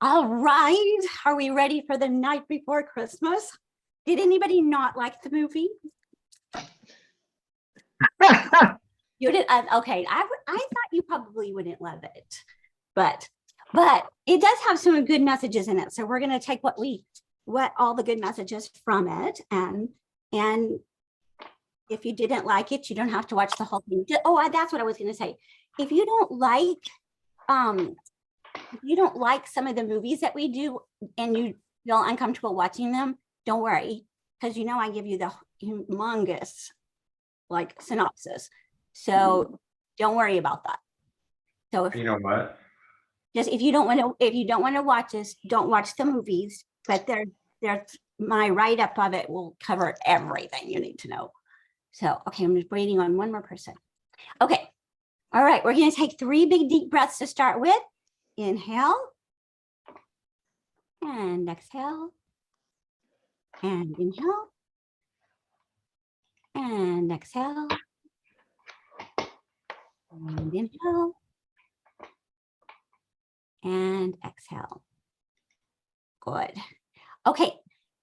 All right. Are we ready for the night before Christmas? Did anybody not like the movie? You did. Okay. I thought you probably wouldn't love it, but it does have some good messages in it. So we're going to take what all the good messages from it, and if you didn't like it, you don't have to watch the whole thing. Oh, that's what I was going to say. If you don't like some of the movies that we do and you feel uncomfortable watching them, don't worry, because I give you the humongous synopsis. So don't worry about that. So you know what? Just if you don't want to watch this, don't watch the movies. But there's my write-up of it will cover everything you need to know. So okay, I'm just waiting on one more person. Okay, all right, we're going to take 3 big deep breaths to start with. Inhale and exhale and inhale and exhale and inhale and exhale. Good. Okay,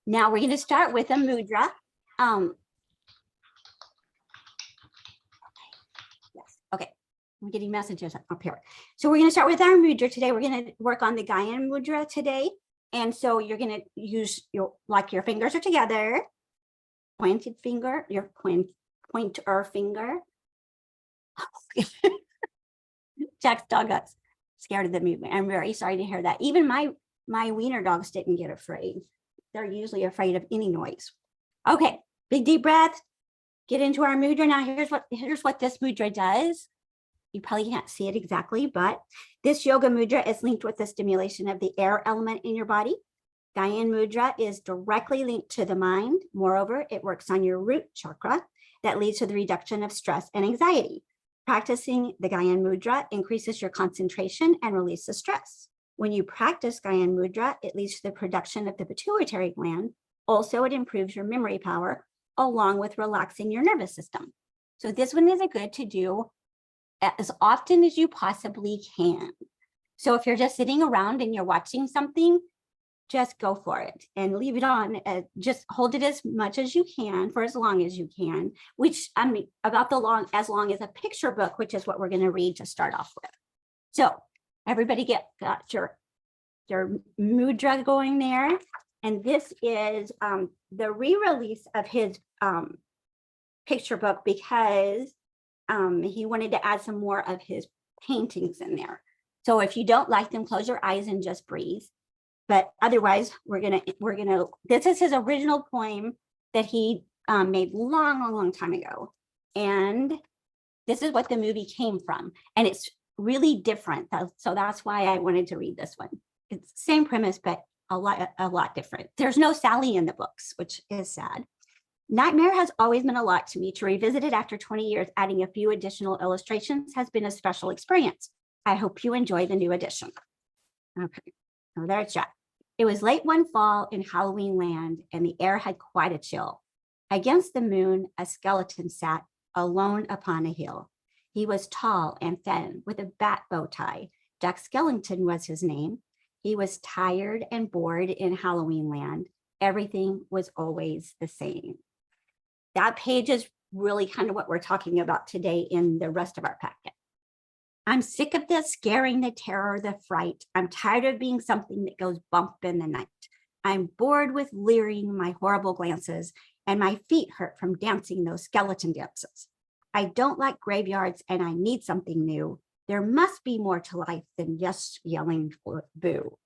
now we're going to start with a mudra. Yes. Okay. I'm getting messages up here. So we're going to start with our mudra today. We're going to work on the Gyan mudra today. And so you're going to use your fingers are together, pointed finger, your pointer finger. Jack's dog got scared of the movement. I'm very sorry to hear that. Even my wiener dogs didn't get afraid. They're usually afraid of any noise. Okay, big deep breath. Get into our mudra. Now here's what this mudra does. You probably can't see it exactly, but this yoga mudra is linked with the stimulation of the air element in your body. Gyan mudra is directly linked to the mind. Moreover, it works on your root chakra that leads to the reduction of stress and anxiety. Practicing the Gyan mudra increases your concentration and releases stress. When you practice Gyan mudra, it leads to the production of the pituitary gland. Also, it improves your memory power along with relaxing your nervous system. So this one is good to do as often as you possibly can. So if you're just sitting around and you're watching something, just go for it and leave it on. Just hold it as much as you can for as long as you can, which about as long as a picture book, which is what we're going to read to start off with. So everybody got your mudra going there. And this is the re-release of his picture book because he wanted to add some more of his paintings in there. So if you don't like them, close your eyes and just breathe. But otherwise, we're gonna. This is his original poem that he made long time ago, and this is what the movie came from, and it's really different. So that's why I wanted to read this one. It's the same premise, but a lot different. There's no Sally in the books, which is sad. Nightmare has always been a lot to me. To revisit it after 20 years, adding a few additional illustrations has been a special experience. I hope you enjoy the new edition. Okay, so there's Jack. It was late one fall in Halloween land, and the air had quite a chill. Against the moon, a skeleton sat alone upon a hill. He was tall and thin, with a bat bow tie. Jack Skellington was his name. He was tired and bored in Halloween land. Everything was always the same. That page is really kind of what we're talking about today in the rest of our packet. I'm sick of the scaring, the terror, the fright. I'm tired of being something that goes bump in the night. I'm bored with leering my horrible glances, and my feet hurt from dancing those skeleton dances. I don't like graveyards, and I need something new. There must be more to life than just yelling for boo.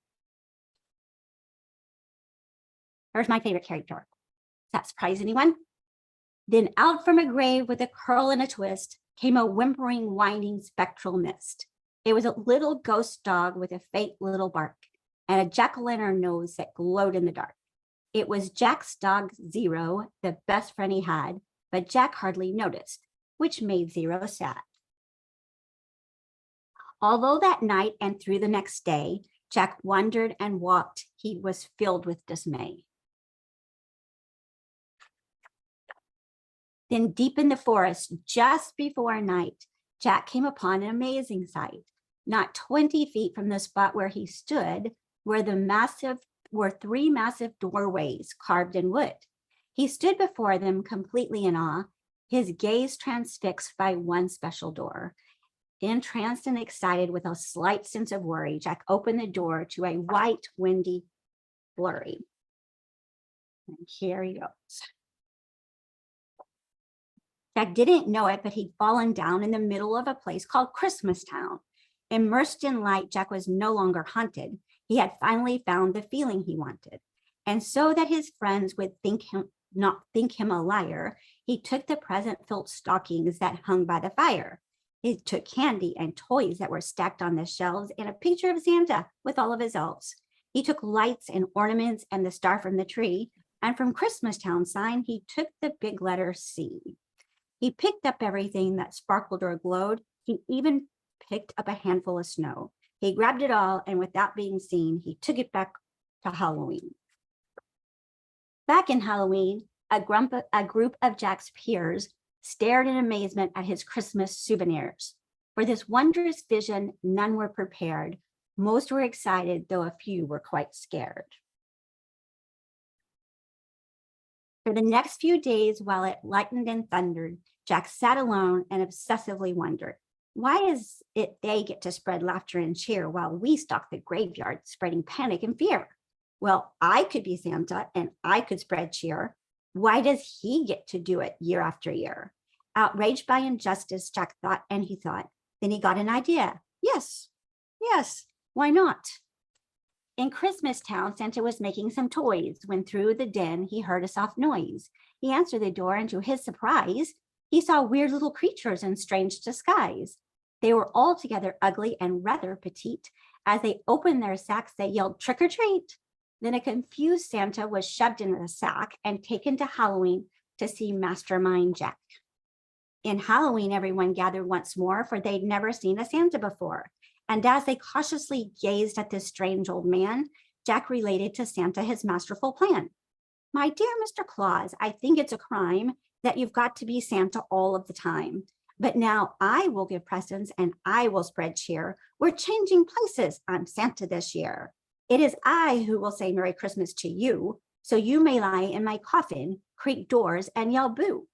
Here's my favorite character. Does that surprise anyone? Then out from a grave with a curl and a twist came a whimpering, whining, spectral mist. It was a little ghost dog with a faint little bark and a jack-o'-lantern nose that glowed in the dark. It was Jack's dog, Zero, the best friend he had, but Jack hardly noticed, which made Zero sad. Although that night and through the next day, Jack wondered and walked, he was filled with dismay. Then deep in the forest, just before night, Jack came upon an amazing sight. Not 20 feet from the spot where he stood, were three massive doorways carved in wood. He stood before them completely in awe, his gaze transfixed by one special door. Entranced and excited with a slight sense of worry, Jack opened the door to a white, windy flurry. And here he goes. Jack didn't know it, but he'd fallen down in the middle of a place called Christmas Town. Immersed in light, Jack was no longer hunted. He had finally found the feeling he wanted. And so that his friends would not think him a liar, he took the present-filled stockings that hung by the fire. He took candy and toys that were stacked on the shelves and a picture of Santa with all of his elves. He took lights and ornaments and the star from the tree. And from Christmas Town sign, he took the big letter C. He picked up everything that sparkled or glowed. He even picked up a handful of snow. He grabbed it all, and without being seen, he took it back to Halloween. Back in Halloween, a group of Jack's peers stared in amazement at his Christmas souvenirs. For this wondrous vision, none were prepared. Most were excited, though a few were quite scared. For the next few days, while it lightened and thundered, Jack sat alone and obsessively wondered, why is it they get to spread laughter and cheer while we stalk the graveyard spreading panic and fear? Well, I could be Santa and I could spread cheer. Why does he get to do it year after year? Outraged by injustice, Jack thought, and he thought. Then he got an idea. Yes, why not? In Christmas Town, Santa was making some toys when through the den he heard a soft noise. He answered the door, and to his surprise, he saw weird little creatures in strange disguise. They were altogether ugly and rather petite. As they opened their sacks, they yelled, "Trick or treat!" Then a confused Santa was shoved in a sack and taken to Halloween to see Mastermind Jack. In Halloween, everyone gathered once more, for they'd never seen a Santa before. And as they cautiously gazed at this strange old man, Jack related to Santa his masterful plan. "My dear Mr. Claus, I think it's a crime that you've got to be Santa all of the time. But now I will give presents and I will spread cheer. We're changing places. I'm Santa this year. It is I who will say Merry Christmas to you, so you may lie in my coffin, creak doors, and yell boo.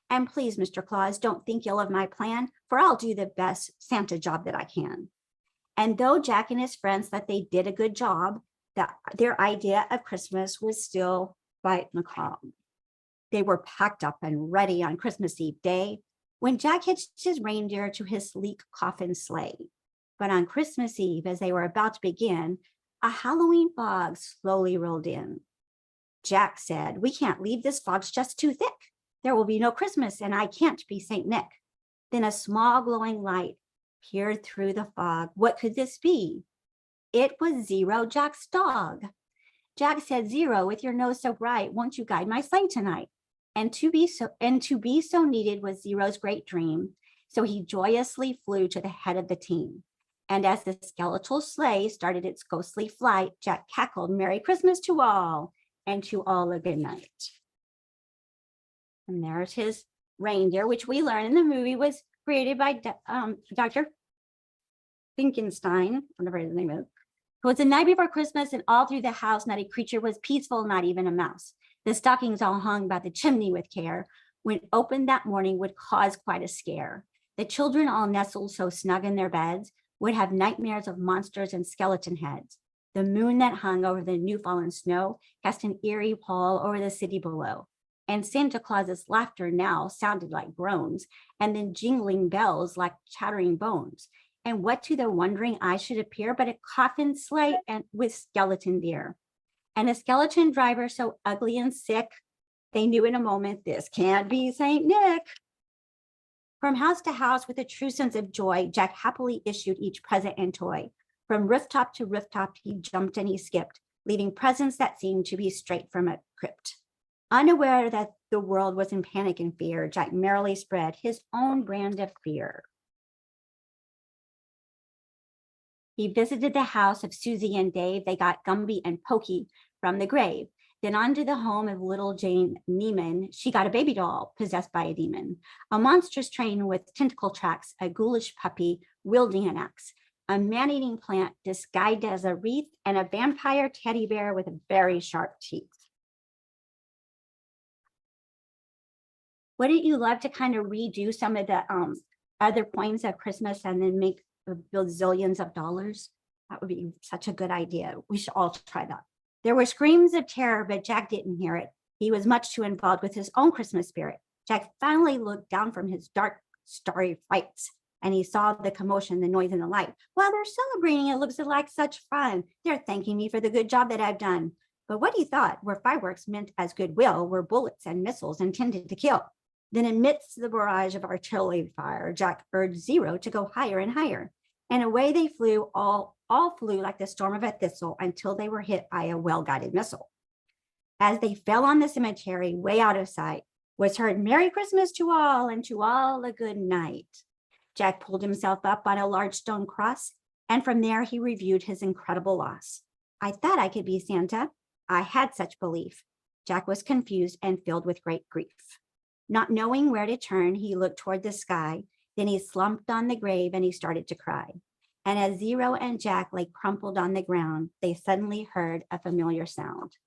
And please, Mr. Claus, don't think ill of my plan, for I'll do the best Santa job that I can." And though Jack and his friends thought they did a good job, their idea of Christmas was still quite macabre. They were packed up and ready on Christmas Eve day when Jack hitched his reindeer to his sleek coffin sleigh. But on Christmas Eve, as they were about to begin, a Halloween fog slowly rolled in. Jack said, "We can't leave, this fog's just too thick. There will be no Christmas and I can't be Saint Nick." Then a small glowing light peered through the fog. What could this be? It was Zero, Jack's dog. Jack said, "Zero, with your nose so bright, won't you guide my sleigh tonight?" And to be so needed was Zero's great dream. So he joyously flew to the head of the team. And as the skeletal sleigh started its ghostly flight, Jack cackled, "Merry Christmas to all, and to all a good night." And there's his reindeer, which we learn in the movie was created by Dr. Finkenstein, whatever his name is. It was the night before Christmas, and all through the house, not a creature was peaceful, not even a mouse. The stockings all hung by the chimney with care. When opened that morning would cause quite a scare. The children, all nestled so snug in their beds, would have nightmares of monsters and skeleton heads. The moon that hung over the new fallen snow cast an eerie pall over the city below. And Santa Claus's laughter now sounded like groans, and then jingling bells like chattering bones. And what to the wondering eye should appear but a coffin sleigh and with skeleton deer. And a skeleton driver so ugly and sick, they knew in a moment, this can't be Saint Nick. From house to house with a true sense of joy, Jack happily issued each present and toy. From rooftop to rooftop, he jumped and he skipped, leaving presents that seemed to be straight from a crypt. Unaware that the world was in panic and fear, Jack merrily spread his own brand of fear. He visited the house of Susie and Dave. They got Gumby and Pokey from the grave. Then on to the home of little Jane Neiman. She got a baby doll possessed by a demon, a monstrous train with tentacle tracks, a ghoulish puppy wielding an axe. a man-eating plant disguised as a wreath, and a vampire teddy bear with very sharp teeth. Wouldn't you love to kind of redo some of the other poems of Christmas and then make bazillions of dollars? That would be such a good idea. We should all try that. There were screams of terror, but Jack didn't hear it. He was much too involved with his own Christmas spirit. Jack finally looked down from his dark, starry flights, and he saw the commotion, the noise, and the light. While they're celebrating, it looks like such fun. They're thanking me for the good job that I've done. But what he thought were fireworks meant as goodwill were bullets and missiles intended to kill. Then amidst the barrage of artillery fire, Jack urged Zero to go higher and higher. And away they flew, all flew like the storm of a thistle until they were hit by a well-guided missile. As they fell on the cemetery, way out of sight, was heard "Merry Christmas to all, and to all a good night." Jack pulled himself up on a large stone cross, and from there he reviewed his incredible loss. I thought I could be Santa. I had such belief. Jack was confused and filled with great grief. Not knowing where to turn, he looked toward the sky. Then he slumped on the grave and he started to cry. And as Zero and Jack lay crumpled on the ground, they suddenly heard a familiar sound.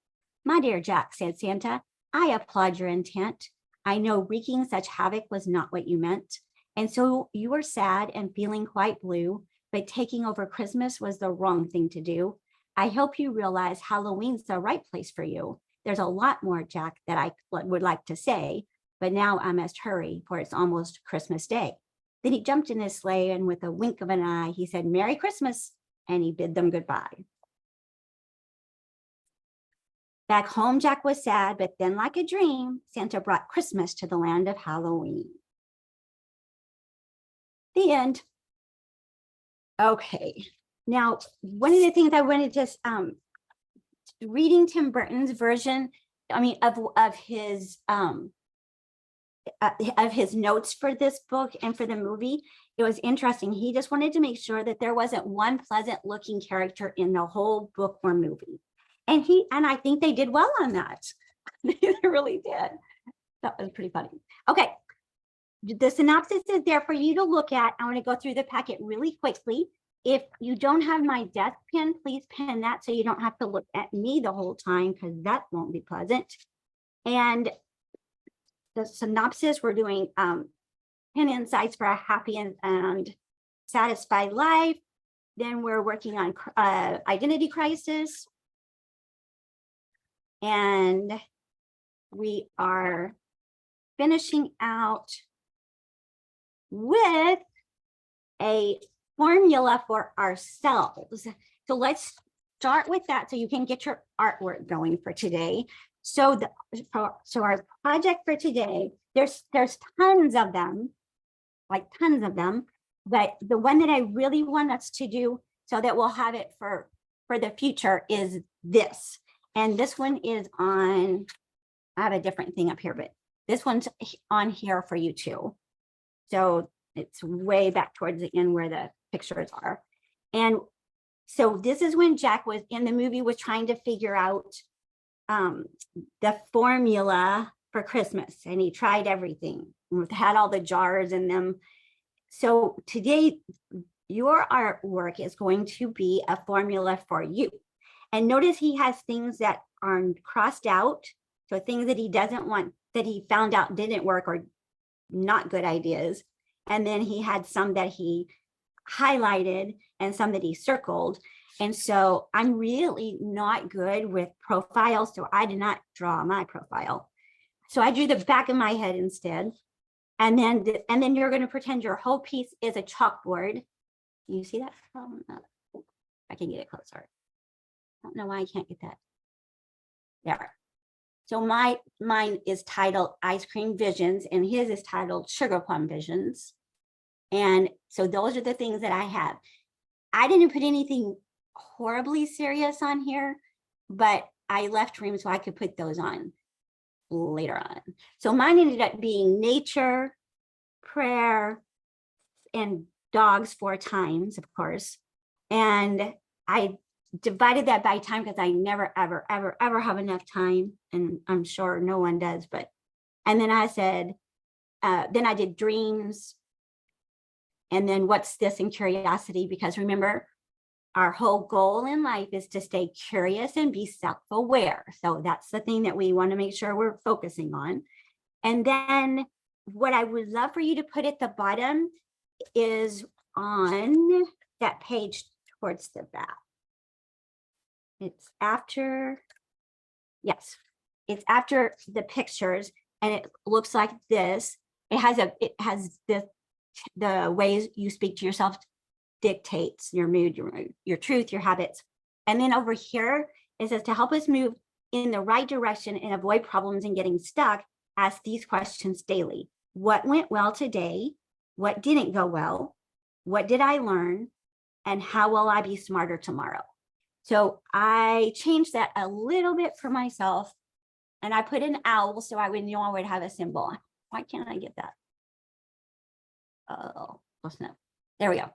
"My dear Jack," said Santa, "I applaud your intent. I know wreaking such havoc was not what you meant. And so you were sad and feeling quite blue, but taking over Christmas was the wrong thing to do. I hope you realize Halloween's the right place for you. There's a lot more, Jack, that I would like to say, but now I must hurry, for it's almost Christmas Day." Then he jumped in his sleigh, and with a wink of an eye, he said, "Merry Christmas," and he bid them goodbye. Back home, Jack was sad, but then like a dream, Santa brought Christmas to the land of Halloween. The end. Okay. Now, one of the things I wanted to reading Tim Burton's version, of his notes for this book and for the movie, it was interesting. He just wanted to make sure that there wasn't one pleasant looking character in the whole book or movie. And I think they did well on that. They really did. That was pretty funny. Okay. The synopsis is there for you to look at. I want to go through the packet really quickly. If you don't have my desk pen, please pen that so you don't have to look at me the whole time, because that won't be pleasant. And the synopsis, we're doing 10 insights for a happy and satisfied life. Then we're working on identity crisis. And we are finishing out with a formula for ourselves. So let's start with that so you can get your artwork going for today. So our project for today, there's tons of them, but the one that I really want us to do so that we'll have it for the future is this. And this one is on, I have a different thing up here, but this one's on here for you too. So it's way back towards the end where the pictures are. And so this is when Jack was in the movie, was trying to figure out the formula for Christmas, and he tried everything, had all the jars in them. So today, your artwork is going to be a formula for you. And notice he has things that are crossed out. So things that he doesn't want, that he found out didn't work or not good ideas. And then he had some that he highlighted and some that he circled. And so I'm really not good with profiles, so I did not draw my profile. So I drew the back of my head instead. And then you're going to pretend your whole piece is a chalkboard. Can you see that? I can get it closer. I don't know why I can't get that. There. So mine is titled Ice Cream Visions, and his is titled Sugar Plum Visions. And so those are the things that I have. I didn't put anything horribly serious on here, but I left room so I could put those on later on. So mine ended up being nature, prayer, and dogs 4 times, of course. And I divided that by time because I never, ever, ever, ever have enough time. And I'm sure no one does, and then I said, then I did dreams, And then what's this in curiosity? Because remember, our whole goal in life is to stay curious and be self-aware. So that's the thing that we want to make sure we're focusing on. And then what I would love for you to put at the bottom is on that page towards the back. It's after, yes, it's after the pictures, and it looks like this. It has the ways you speak to yourself dictates your mood, your truth, your habits. And then over here, it says to help us move in the right direction and avoid problems and getting stuck, ask these questions daily. What went well today? What didn't go well? What did I learn? And how will I be smarter tomorrow? So I changed that a little bit for myself, and I put an owl so I would know I would have a symbol. Why can't I get that? Oh, close enough. There we go.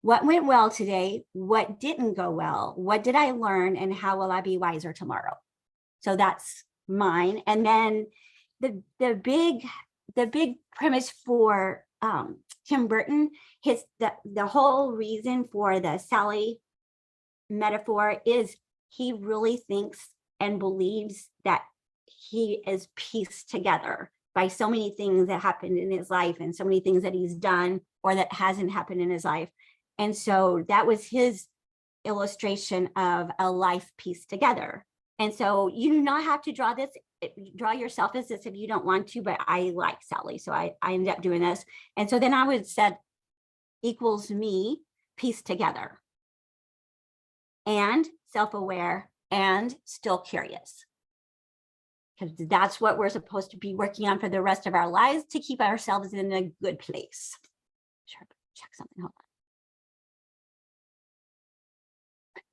What went well today? What didn't go well? What did I learn? And how will I be wiser tomorrow? So that's mine. And then the big premise for Tim Burton, the whole reason for the Sally metaphor is he really thinks and believes that he is pieced together by so many things that happened in his life and so many things that he's done or that hasn't happened in his life. And so that was his illustration of a life pieced together. And so you do not have to draw yourself as this if you don't want to, but I like Sally. So I ended up doing this. And so then I would said equals me pieced together and self-aware and still curious. Because that's what we're supposed to be working on for the rest of our lives to keep ourselves in a good place. Sure, check something. Hold on.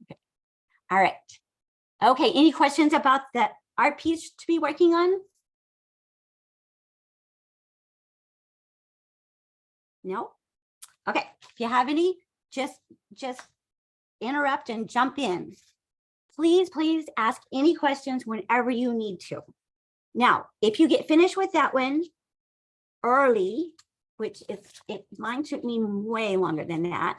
Okay. All right. Okay, any questions about the art piece to be working on? No? Okay, if you have any, just interrupt and jump in. Please ask any questions whenever you need to. Now, if you get finished with that one early, which mine took me way longer than that,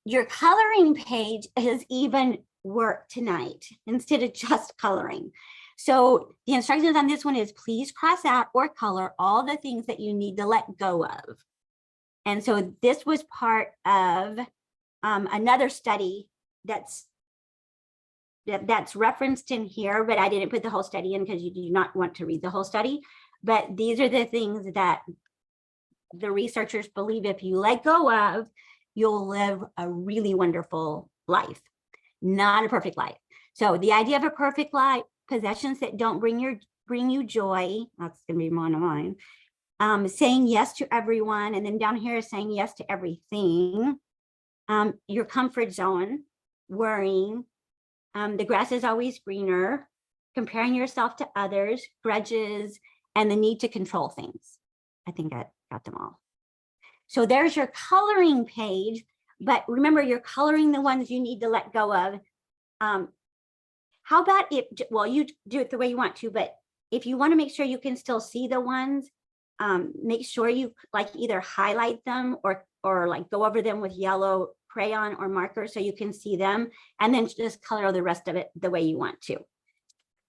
your coloring page is even work tonight instead of just coloring. So the instructions on this one is please cross out or color all the things that you need to let go of. And so this was part of another study that's referenced in here, but I didn't put the whole study in because you do not want to read the whole study. But these are the things that the researchers believe if you let go of, you'll live a really wonderful life, not a perfect life. So the idea of a perfect life, possessions that don't bring you joy, that's gonna be one of mine. Saying yes to everyone, and then down here is saying yes to everything. Your comfort zone, worrying, the grass is always greener, comparing yourself to others, grudges, and the need to control things. I think I got them all. So there's your coloring page, but remember you're coloring the ones you need to let go of. How about if, well, you do it the way you want to, but if you want to make sure you can still see the ones, make sure you like either highlight them or like go over them with yellow crayon or marker so you can see them, and then just color the rest of it the way you want to.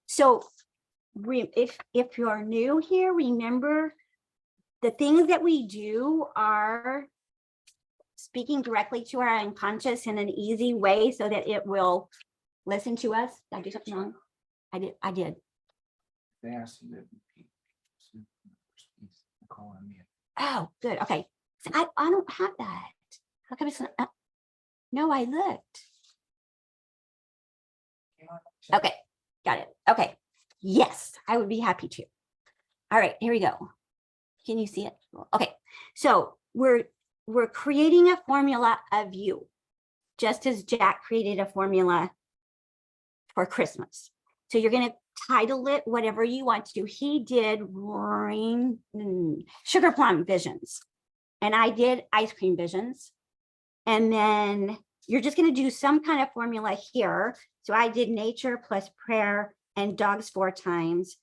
So if you're new here, remember the things that we do are speaking directly to our unconscious in an easy way so that it will listen to us. Did I do something wrong? I did. They asked you to repeat the first piece, Nicole and me. Oh, good. Okay. So I don't have that. How come it's not? No, I looked. Okay, got it. Okay. Yes, I would be happy to. All right, here we go. Can you see it? Okay, so we're creating a formula of you, just as Jack created a formula for Christmas. So you're going to title it whatever you want to. He did sugar plum visions, and I did ice cream visions. And then you're just going to do some kind of formula here. So I did nature plus prayer and dogs 4 times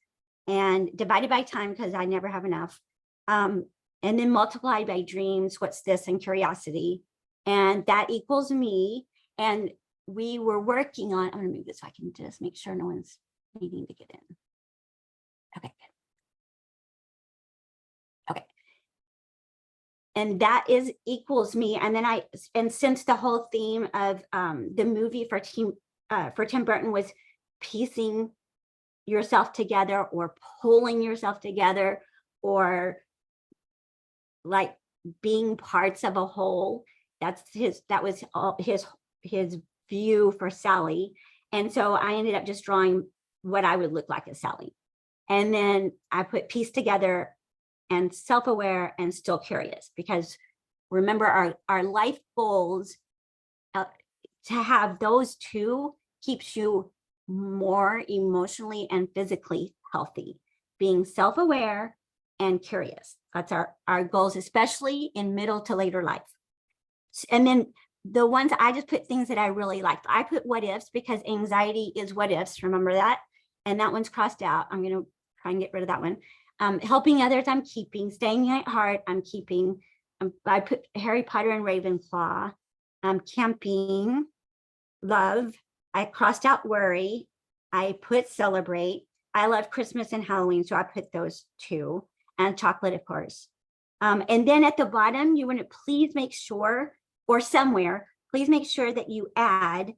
and divided by time because I never have enough. and then multiplied by dreams, what's this, and curiosity. And that equals me. And we were working on, I'm gonna move this so I can just make sure no one's needing to get in. Okay, good. Okay. And that is equals me. And then and since the whole theme of the movie for Tim Burton was piecing yourself together or pulling yourself together or like being parts of a whole, that was his view for Sally. And so I ended up just drawing what I would look like as Sally. And then I put piece together and self-aware and still curious, because remember our life goals, to have those two keeps you more emotionally and physically healthy, being self-aware and curious. That's our goals, especially in middle to later life. And then the ones I just put things that I really liked. I put what ifs because anxiety is what ifs. Remember that? And that one's crossed out. I'm going to try and get rid of that one. Helping others, I'm keeping. Staying at heart, I'm keeping. I put Harry Potter and Ravenclaw. Camping, love. I crossed out worry. I put celebrate. I love Christmas and Halloween, so I put those two. And chocolate, of course. And then at the bottom, you want to please make sure, or somewhere, please make sure that you add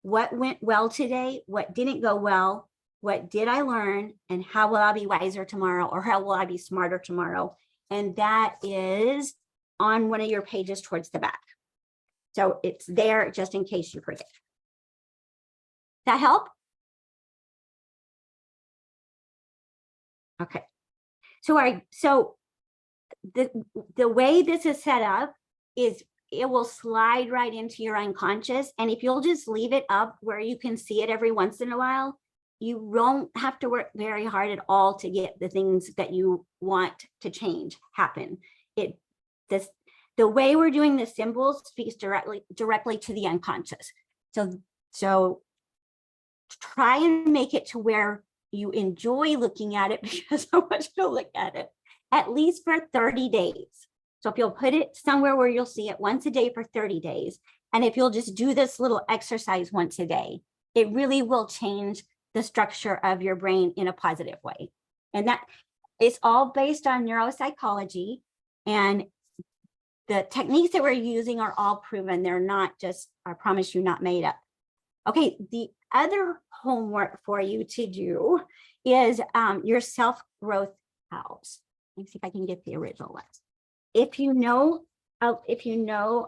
what went well today, what didn't go well, what did I learn, and how will I be wiser tomorrow, or how will I be smarter tomorrow? And that is on one of your pages towards the back. So it's there just in case you forget. That help? Okay. So the way this is set up is it will slide right into your unconscious. And if you'll just leave it up where you can see it every once in a while, you won't have to work very hard at all to get the things that you want to change happen. The way we're doing the symbols speaks directly to the unconscious. So try and make it to where you enjoy looking at it, because I want you to look at it at least for 30 days. So if you'll put it somewhere where you'll see it once a day for 30 days, and if you'll just do this little exercise once a day, it really will change the structure of your brain in a positive way. And that is all based on neuropsychology, and the techniques that we're using are all proven. They're not just, I promise you, not made up. Okay, the other homework for you to do is your self-growth house. Let me see if I can get the original one. If you know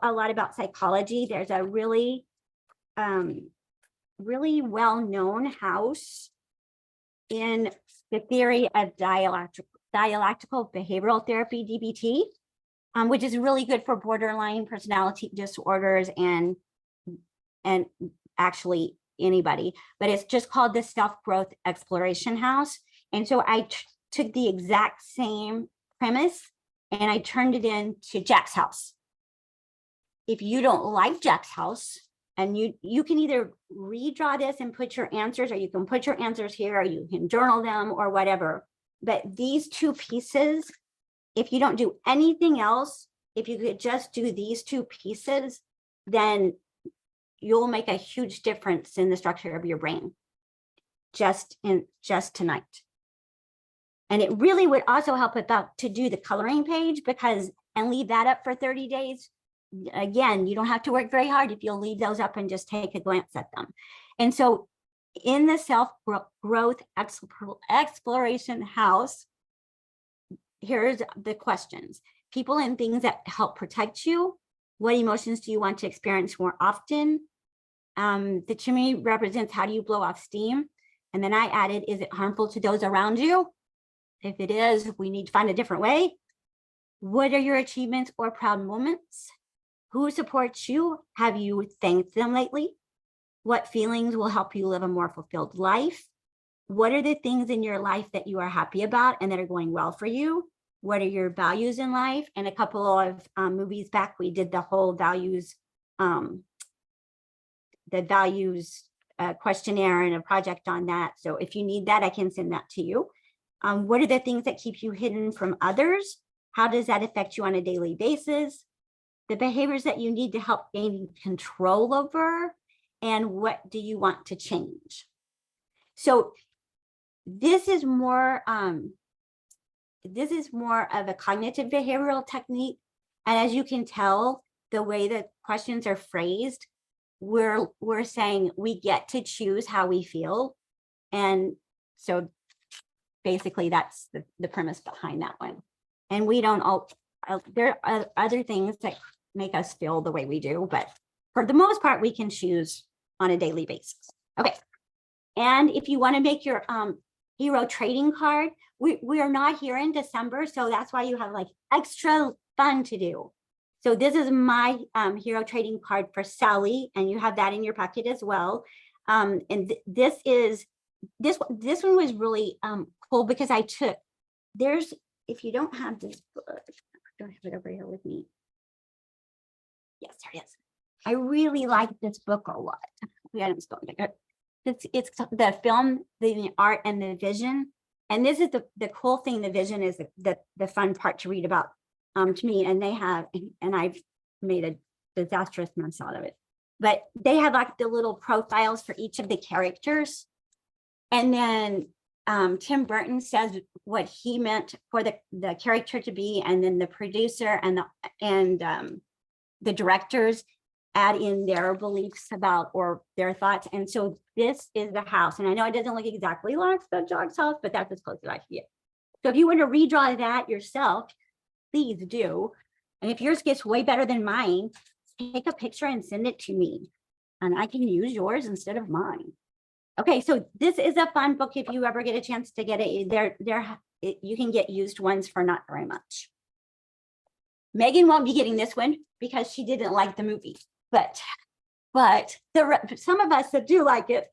a lot about psychology, there's a really well-known house in the theory of dialectical behavioral therapy, DBT, which is really good for borderline personality disorders and actually anybody, but it's just called the self-growth exploration house. And so I took the exact same premise and I turned it into Jack's house. If you don't like Jack's house, and you can either redraw this and put your answers, or you can put your answers here, or you can journal them or whatever. But these two pieces, if you don't do anything else, if you could just do these two pieces, then you'll make a huge difference in the structure of your brain just tonight. And it really would also help to do the coloring page, and leave that up for 30 days. Again, you don't have to work very hard if you'll leave those up and just take a glance at them. And so in the self-growth exploration house, here's the questions. People and things that help protect you. What emotions do you want to experience more often? The chimney represents how do you blow off steam? And then I added, is it harmful to those around you? If it is, we need to find a different way. What are your achievements or proud moments? Who supports you? Have you thanked them lately? What feelings will help you live a more fulfilled life? What are the things in your life that you are happy about and that are going well for you? What are your values in life? And a couple of movies back, we did the whole values, questionnaire and a project on that. So if you need that, I can send that to you. What are the things that keep you hidden from others? How does that affect you on a daily basis? The behaviors that you need to help gain control over, and what do you want to change? So this is more of a cognitive behavioral technique. And as you can tell, the way that questions are phrased, we're saying we get to choose how we feel. And so basically that's the premise behind that one. And we don't all, there are other things that make us feel the way we do, but for the most part, we can choose on a daily basis. Okay. And if you want to make your hero trading card, we are not here in December, so that's why you have like extra fun to do. So this is my hero trading card for Sally, and you have that in your pocket as well. And this one was really cool because I took, if you don't have this book, I don't have it over here with me. Yes, there it is. I really like this book a lot. We hadn't spoken. It's the film, the art, and the vision. And this is the cool thing. The vision is the fun part to read about to me. And they have, and I've made a disastrous mess out of it. But they have like the little profiles for each of the characters. And then Tim says what he meant for the character to be, and then the producer and the directors add in their beliefs about or their thoughts. And so this is the house. And I know it doesn't look exactly like the dog's house, but that's as close as I can get. So if you want to redraw that yourself, please do. And if yours gets way better than mine, take a picture and send it to me. And I can use yours instead of mine. Okay, so this is a fun book if you ever get a chance to get it. You can get used ones for not very much. Megan won't be getting this one because she didn't like the movie. But some of us that do like it,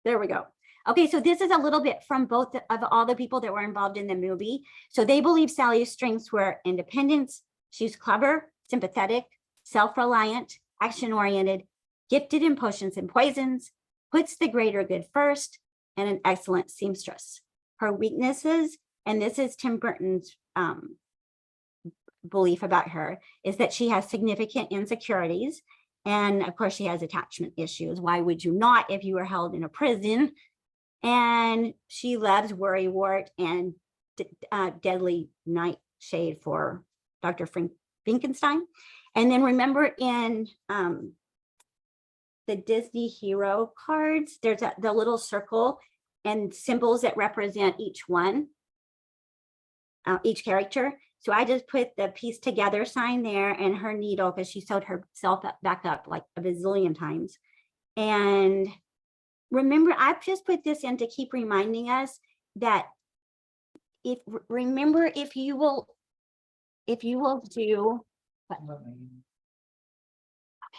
there we go. Okay, so this is a little bit from both of all the people that were involved in the movie. So they believe Sally's strengths were independence. She's clever, sympathetic, self-reliant, action-oriented, gifted in potions and poisons, puts the greater good first, and an excellent seamstress. Her weaknesses, and this is Tim Burton's belief about her, is that she has significant insecurities. And of course, she has attachment issues. Why would you not if you were held in a prison? And she loves worrywart and deadly nightshade for Dr. Finkenstein. And then remember in the Disney hero cards, there's the little circle and symbols that represent each one, each character. So I just put the piece together sign there and her needle because she sewed herself back up like a bazillion times. And remember, I've just put this in to keep reminding us that if you will do, what? Okay,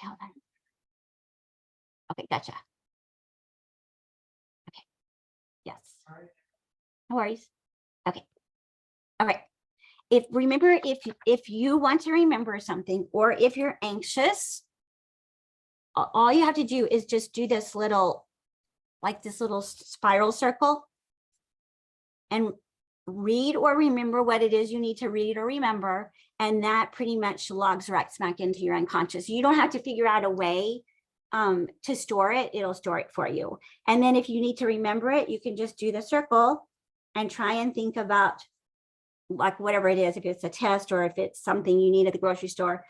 hold on. Okay, gotcha. Okay, yes. No worries. Okay, all right. If you want to remember something, or if you're anxious, all you have to do is just do this little, like this little spiral circle, and read or remember what it is you need to read or remember. And that pretty much logs right smack into your unconscious. You don't have to figure out a way to store it. It'll store it for you. And then if you need to remember it, you can just do the circle and try and think about like whatever it is, if it's a test or if it's something you need at the grocery store,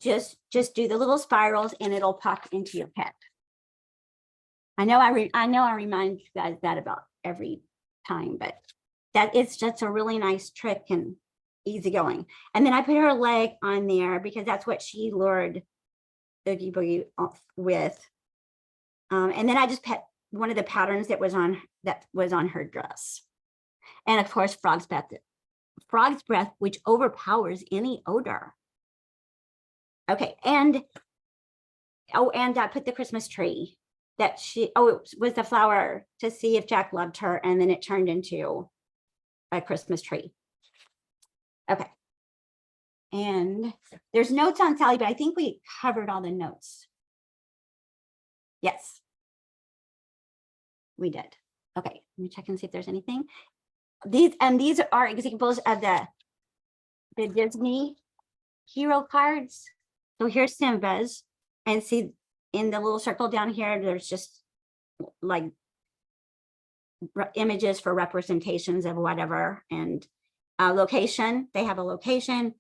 just do the little spirals and it'll pop into your head. I know I remind you guys that about every time, but that it's just a really nice trick and easy going. And then I put her leg on there because that's what she lured Oogie Boogie off with. And then I just put one of the patterns that was on her dress. And of course, Frog's breath, which overpowers any odor. Okay, and I put the Christmas tree that it was the flower to see if Jack loved her, and then it turned into a Christmas tree. Okay, and there's notes on Sally, but I think we covered all the notes. Yes, we did. Okay, let me check and see if there's anything. These are examples of the Disney hero cards. So here's Simba's, and see in the little circle down here, there's just like images for representations of whatever, and location. They have a location.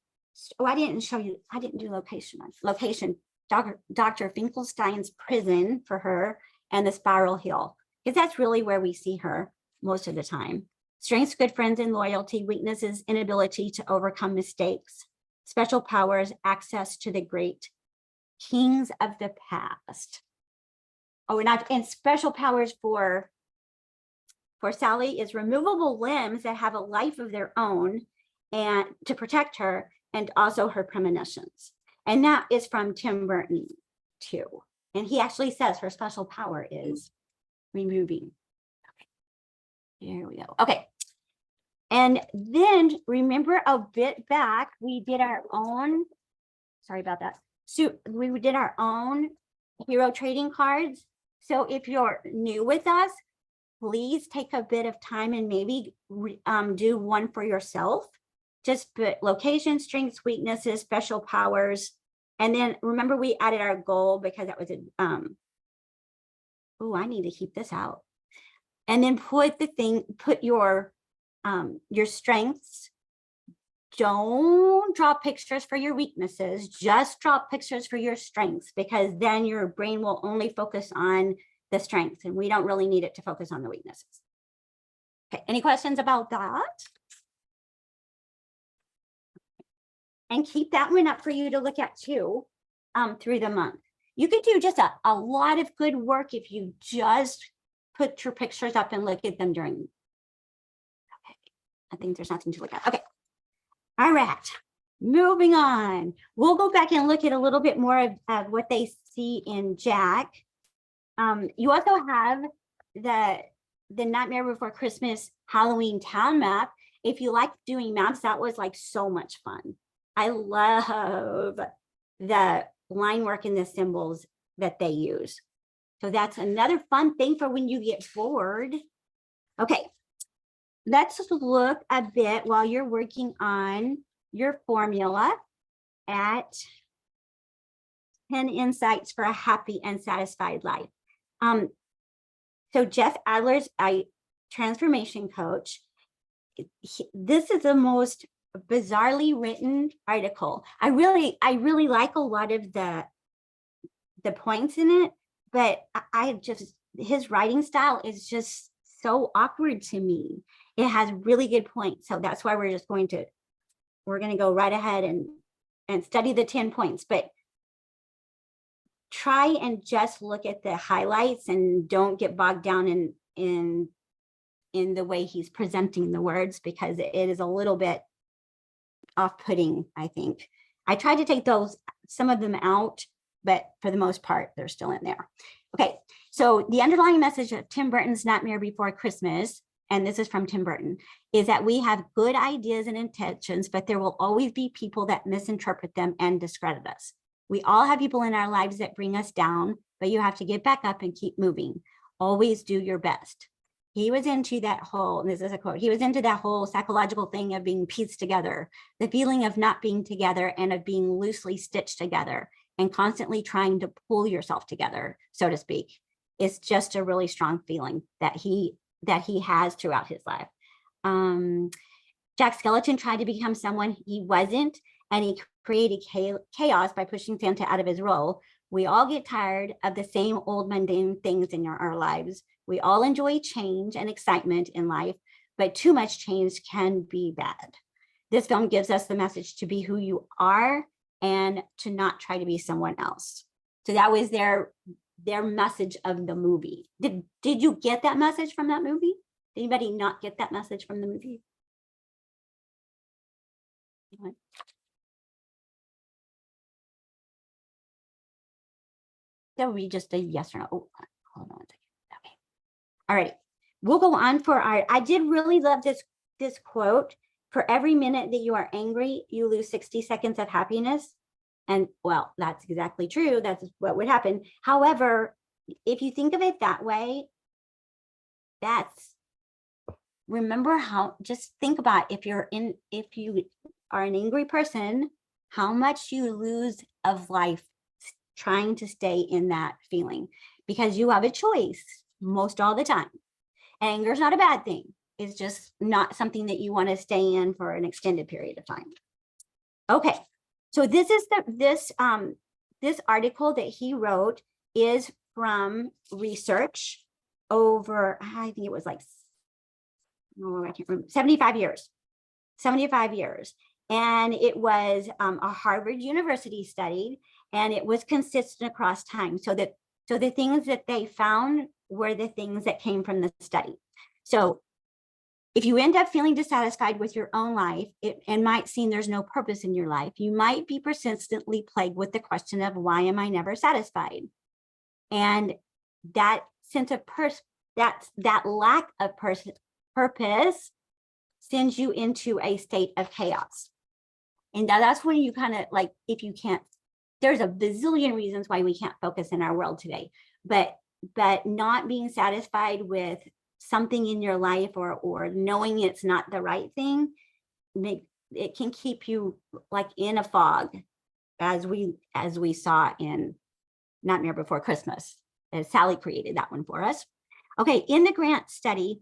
Oh, I didn't show you. I didn't do location. Location. Dr. Finkelstein's prison for her, and the Spiral Hill, because that's really where we see her most of the time. Strengths, good friends, and loyalty. Weaknesses, inability to overcome mistakes. Special powers, access to the great kings of the past. Oh, and special powers for Sally is removable limbs that have a life of their own and to protect her, and also her premonitions. And that is from Tim Burton too. And he actually says her special power is removing. Okay. Here we go. Okay. And then remember a bit back, we did our own, sorry about that. So we did our own hero trading cards. So if you're new with us, please take a bit of time and maybe do one for yourself. Just put location, strengths, weaknesses, special powers. And then remember we added our goal because that was a, oh, I need to keep this out. And then put your strengths. Don't draw pictures for your weaknesses, just draw pictures for your strengths, because then your brain will only focus on the strengths, and we don't really need it to focus on the weaknesses. Okay, any questions about that? And keep that one up for you to look at too, through the month. You could do just a lot of good work if you just put your pictures up and look at them during. Okay, I think there's nothing to look at. Okay, all right, moving on. We'll go back and look at a little bit more of what they see in Jack. You also have the Nightmare Before Christmas Halloween town map. If you like doing maps, that was like so much fun. I love the line work and the symbols that they use. So that's another fun thing for when you get bored. Okay, let's look a bit while you're working on your formula at 10 insights for a happy and satisfied life. So Jeff Adler's a transformation coach. This is the most bizarrely written article. I really like a lot of the points in it, but his writing style is just so awkward to me. It has really good points. So that's why we're going to go right ahead and study the 10 points, but try and just look at the highlights and don't get bogged down in the way he's presenting the words, because it is a little bit off-putting, I think. I tried to take some of them out, but for the most part, they're still in there. Okay, so the underlying message of Tim Burton's Nightmare Before Christmas, and this is from Tim Burton, is that we have good ideas and intentions, but there will always be people that misinterpret them and discredit us. We all have people in our lives that bring us down, but you have to get back up and keep moving. Always do your best. He was into that whole, and this is a quote, he was into that whole psychological thing of being pieced together, the feeling of not being together and of being loosely stitched together and constantly trying to pull yourself together, so to speak. It's just a really strong feeling that he has throughout his life. Jack Skellington tried to become someone he wasn't, and he created chaos by pushing Santa out of his role. We all get tired of the same old mundane things in our lives. We all enjoy change and excitement in life, but too much change can be bad. This film gives us the message to be who you are and to not try to be someone else. So that was their message of the movie. Did you get that message from that movie? Did anybody not get that message from the movie? That would be just a yes or no. Oh, hold on a second. Okay. All right. We'll go on for I did really love this quote. For every minute that you are angry, you lose 60 seconds of happiness. And well, that's exactly true. That's what would happen. However, if you think of it that way, remember how, just think about if you are an angry person, how much you lose of life trying to stay in that feeling, because you have a choice most all the time. Anger is not a bad thing. It's just not something that you want to stay in for an extended period of time. Okay, so this is this article that he wrote is from research over, I think it was like, oh, I can't remember, 75 years. 75 years. And it was a Harvard University study, and it was consistent across time. So the things that they found were the things that came from the study. So if you end up feeling dissatisfied with your own life, and might seem there's no purpose in your life, you might be persistently plagued with the question of, why am I never satisfied? And that sense of that lack of purpose sends you into a state of chaos. And that's when you kind of like, if you can't, there's a bazillion reasons why we can't focus in our world today, but not being satisfied with something in your life, or knowing it's not the right thing, it can keep you like in a fog, as we saw in Nightmare Before Christmas, as Sally created that one for us. Okay, in the Grant study,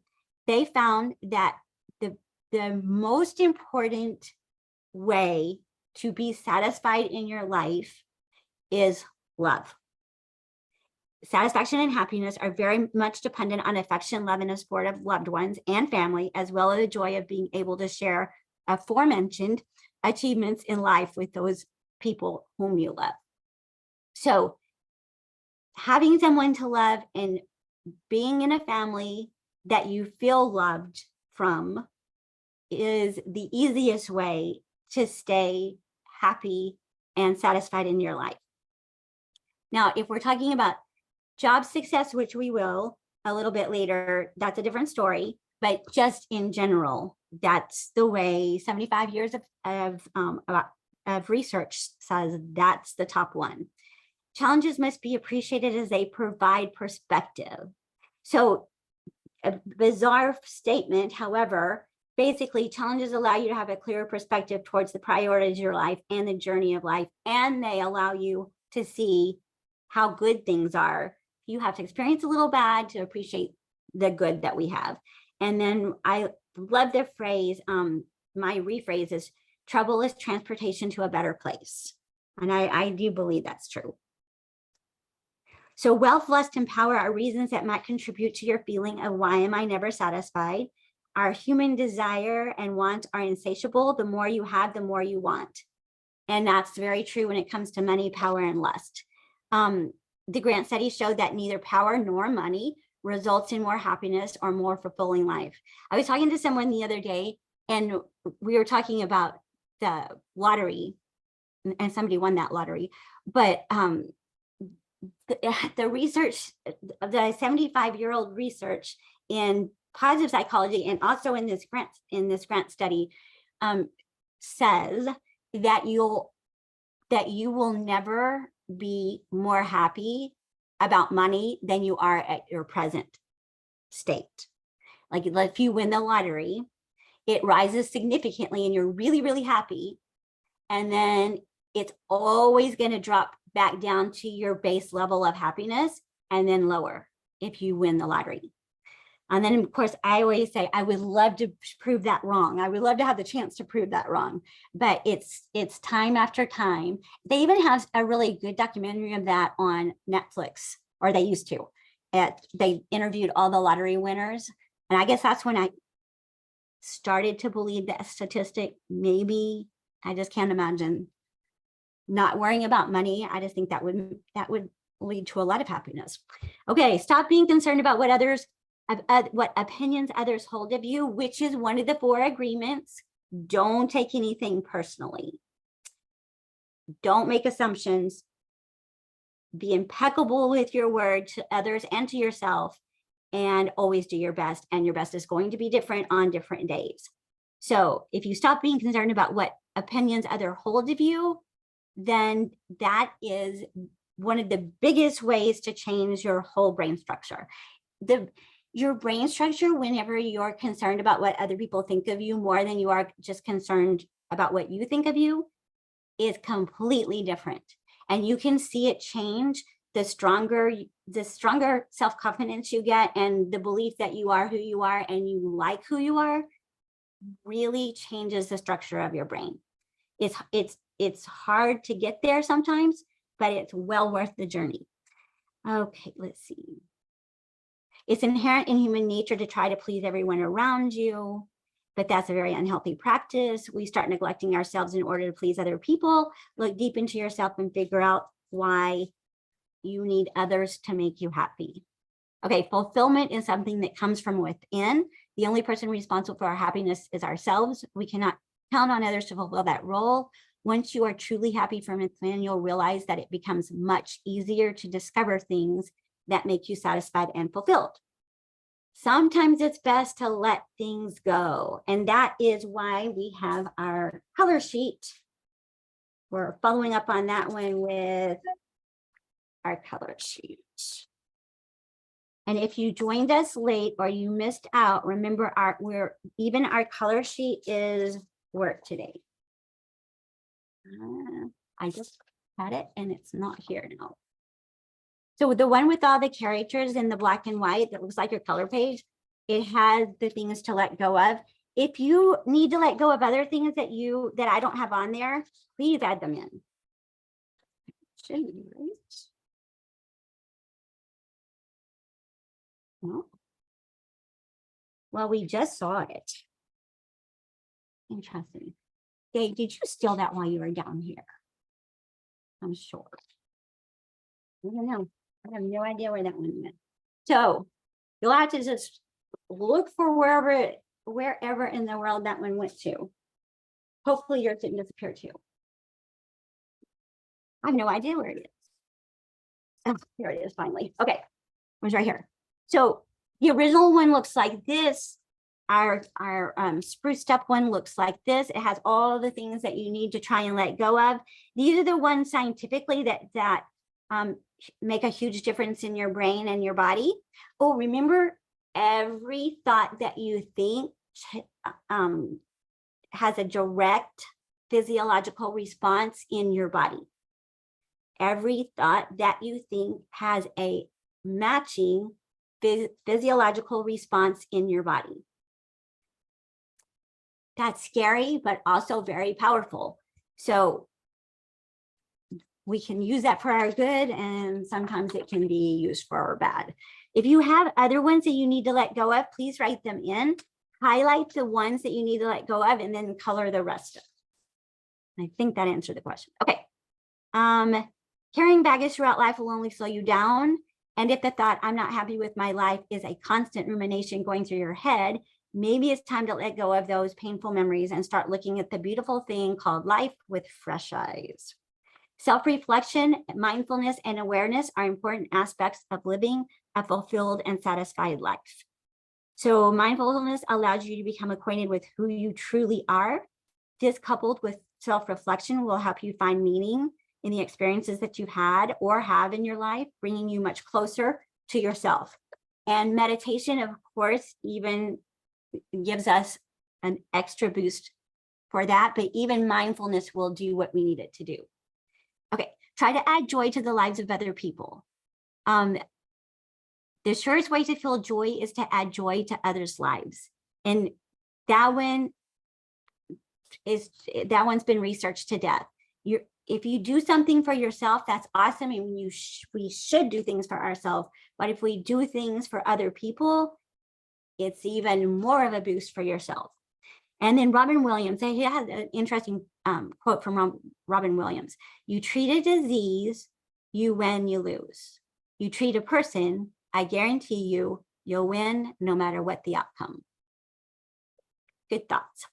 they found that the most important way to be satisfied in your life is love. Satisfaction and happiness are very much dependent on affection, love, and the support of loved ones and family, as well as the joy of being able to share aforementioned achievements in life with those people whom you love. So having someone to love and being in a family that you feel loved from is the easiest way to stay happy and satisfied in your life. Now, if we're talking about job success, which we will a little bit later, that's a different story, but just in general, that's the way 75 years of research says that's the top one. Challenges must be appreciated as they provide perspective. So a bizarre statement, however, basically challenges allow you to have a clearer perspective towards the priorities of your life and the journey of life, and they allow you to see how good things are. You have to experience a little bad to appreciate the good that we have. And then I love the phrase, my rephrase is, trouble is transportation to a better place. And I do believe that's true. So wealth, lust, and power are reasons that might contribute to your feeling of why am I never satisfied. Our human desire and want are insatiable. The more you have, the more you want. And that's very true when it comes to money, power, and lust. The Grant study showed that neither power nor money results in more happiness or more fulfilling life. I was talking to someone the other day, and we were talking about the lottery, and somebody won that lottery. But the research, the 75-year-old research in positive psychology, and also in this Grant study, says that you will never be more happy about money than you are at your present state. Like if you win the lottery, it rises significantly and you're really, really happy. And then it's always going to drop back down to your base level of happiness and then lower if you win the lottery. And then, of course, I always say, I would love to prove that wrong. I would love to have the chance to prove that wrong. But it's time after time. They even have a really good documentary of that on Netflix, or they used to. They interviewed all the lottery winners. And I guess that's when I started to believe that statistic. Maybe I just can't imagine not worrying about money. I just think that would lead to a lot of happiness. Okay, stop being concerned about what opinions others hold of you, which is one of the 4 agreements. Don't take anything personally. Don't make assumptions. Be impeccable with your word to others and to yourself, and always do your best. And your best is going to be different on different days. So if you stop being concerned about what opinions others hold of you, then that is one of the biggest ways to change your whole brain structure. Your brain structure, whenever you're concerned about what other people think of you more than you are just concerned about what you think of you is completely different. And you can see it change the stronger self-confidence you get, and the belief that you are who you are and you like who you are really changes the structure of your brain. It's hard to get there sometimes, but it's well worth the journey. Okay, let's see. It's inherent in human nature to try to please everyone around you, but that's a very unhealthy practice. We start neglecting ourselves in order to please other people. Look deep into yourself and figure out why you need others to make you happy. Okay, fulfillment is something that comes from within. The only person responsible for our happiness is ourselves. We cannot count on others to fulfill that role. Once you are truly happy from within, you'll realize that it becomes much easier to discover things that make you satisfied and fulfilled. Sometimes it's best to let things go. And that is why we have our color sheet. We're following up on that one with our color sheet. And if you joined us late or you missed out, remember our color sheet is work today. I just had it and it's not here now. So the one with all the characters in the black and white that looks like your color page, it has the things to let go of. If you need to let go of other things that I don't have on there, please add them in. Should be right. No. Well, we just saw it. Interesting. Dave, did you steal that while you were down here? I'm sure. I don't know. I have no idea where that one went. So you'll have to just look for wherever in the world that one went to. Hopefully yours didn't disappear too. I have no idea where it is. Oh, here it is finally. Okay, it was right here. So the original one looks like this. Our spruced up one looks like this. It has all the things that you need to try and let go of. These are the ones scientifically that make a huge difference in your brain and your body. Oh, remember, every thought that you think has a direct physiological response in your body. Every thought that you think has a matching physiological response in your body. That's scary, but also very powerful. So we can use that for our good, and sometimes it can be used for our bad. If you have other ones that you need to let go of, please write them in. Highlight the ones that you need to let go of, and then color the rest of them. I think that answered the question. Okay. Carrying baggage throughout life will only slow you down. And if the thought, I'm not happy with my life, is a constant rumination going through your head, maybe it's time to let go of those painful memories and start looking at the beautiful thing called life with fresh eyes. Self-reflection, mindfulness, and awareness are important aspects of living a fulfilled and satisfied life. So mindfulness allows you to become acquainted with who you truly are. This, coupled with self-reflection, will help you find meaning in the experiences that you've had or have in your life, bringing you much closer to yourself. And meditation, of course, even gives us an extra boost for that, but even mindfulness will do what we need it to do. Okay, try to add joy to the lives of other people. The surest way to feel joy is to add joy to others' lives. And that one's been researched to death. If you do something for yourself, that's awesome. And we should do things for ourselves. But if we do things for other people, it's even more of a boost for yourself. And then Robin Williams, he has an interesting quote from Robin Williams. You treat a disease, you win, you lose. You treat a person, I guarantee you'll win no matter what the outcome. Good thoughts.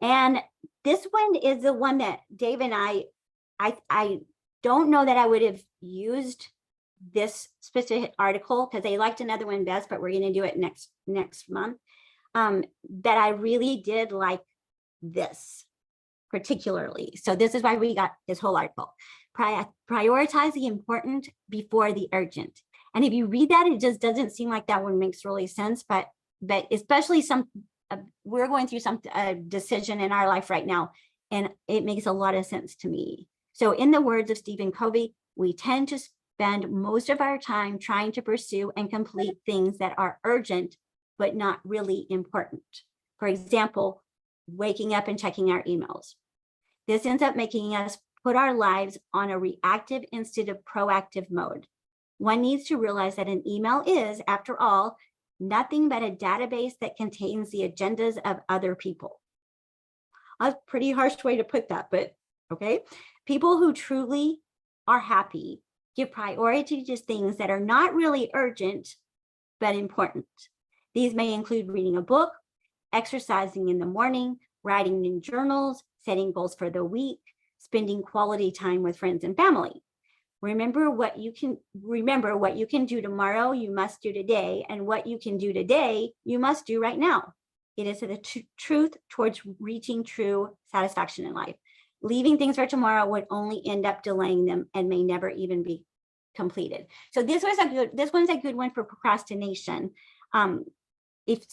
And this one is the one that Dave and I don't know that I would have used this specific article because they liked another one best, but we're going to do it next month. That I really did like this particularly. So this is why we got this whole article. Prioritize the important before the urgent. And if you read that, it just doesn't seem like that one makes really sense, but especially we're going through some decision in our life right now. And it makes a lot of sense to me. So in the words of Stephen Covey, we tend to spend most of our time trying to pursue and complete things that are urgent, but not really important. For example, waking up and checking our emails. This ends up making us put our lives on a reactive instead of proactive mode. One needs to realize that an email is, after all, nothing but a database that contains the agendas of other people. A pretty harsh way to put that, but okay. People who truly are happy give priority to things that are not really urgent, but important. These may include reading a book, exercising in the morning, writing in journals, setting goals for the week, spending quality time with friends and family. Remember what you can do tomorrow, you must do today, and what you can do today, you must do right now. It is the truth towards reaching true satisfaction in life. Leaving things for tomorrow would only end up delaying them and may never even be completed. So this one's a good one for procrastination. If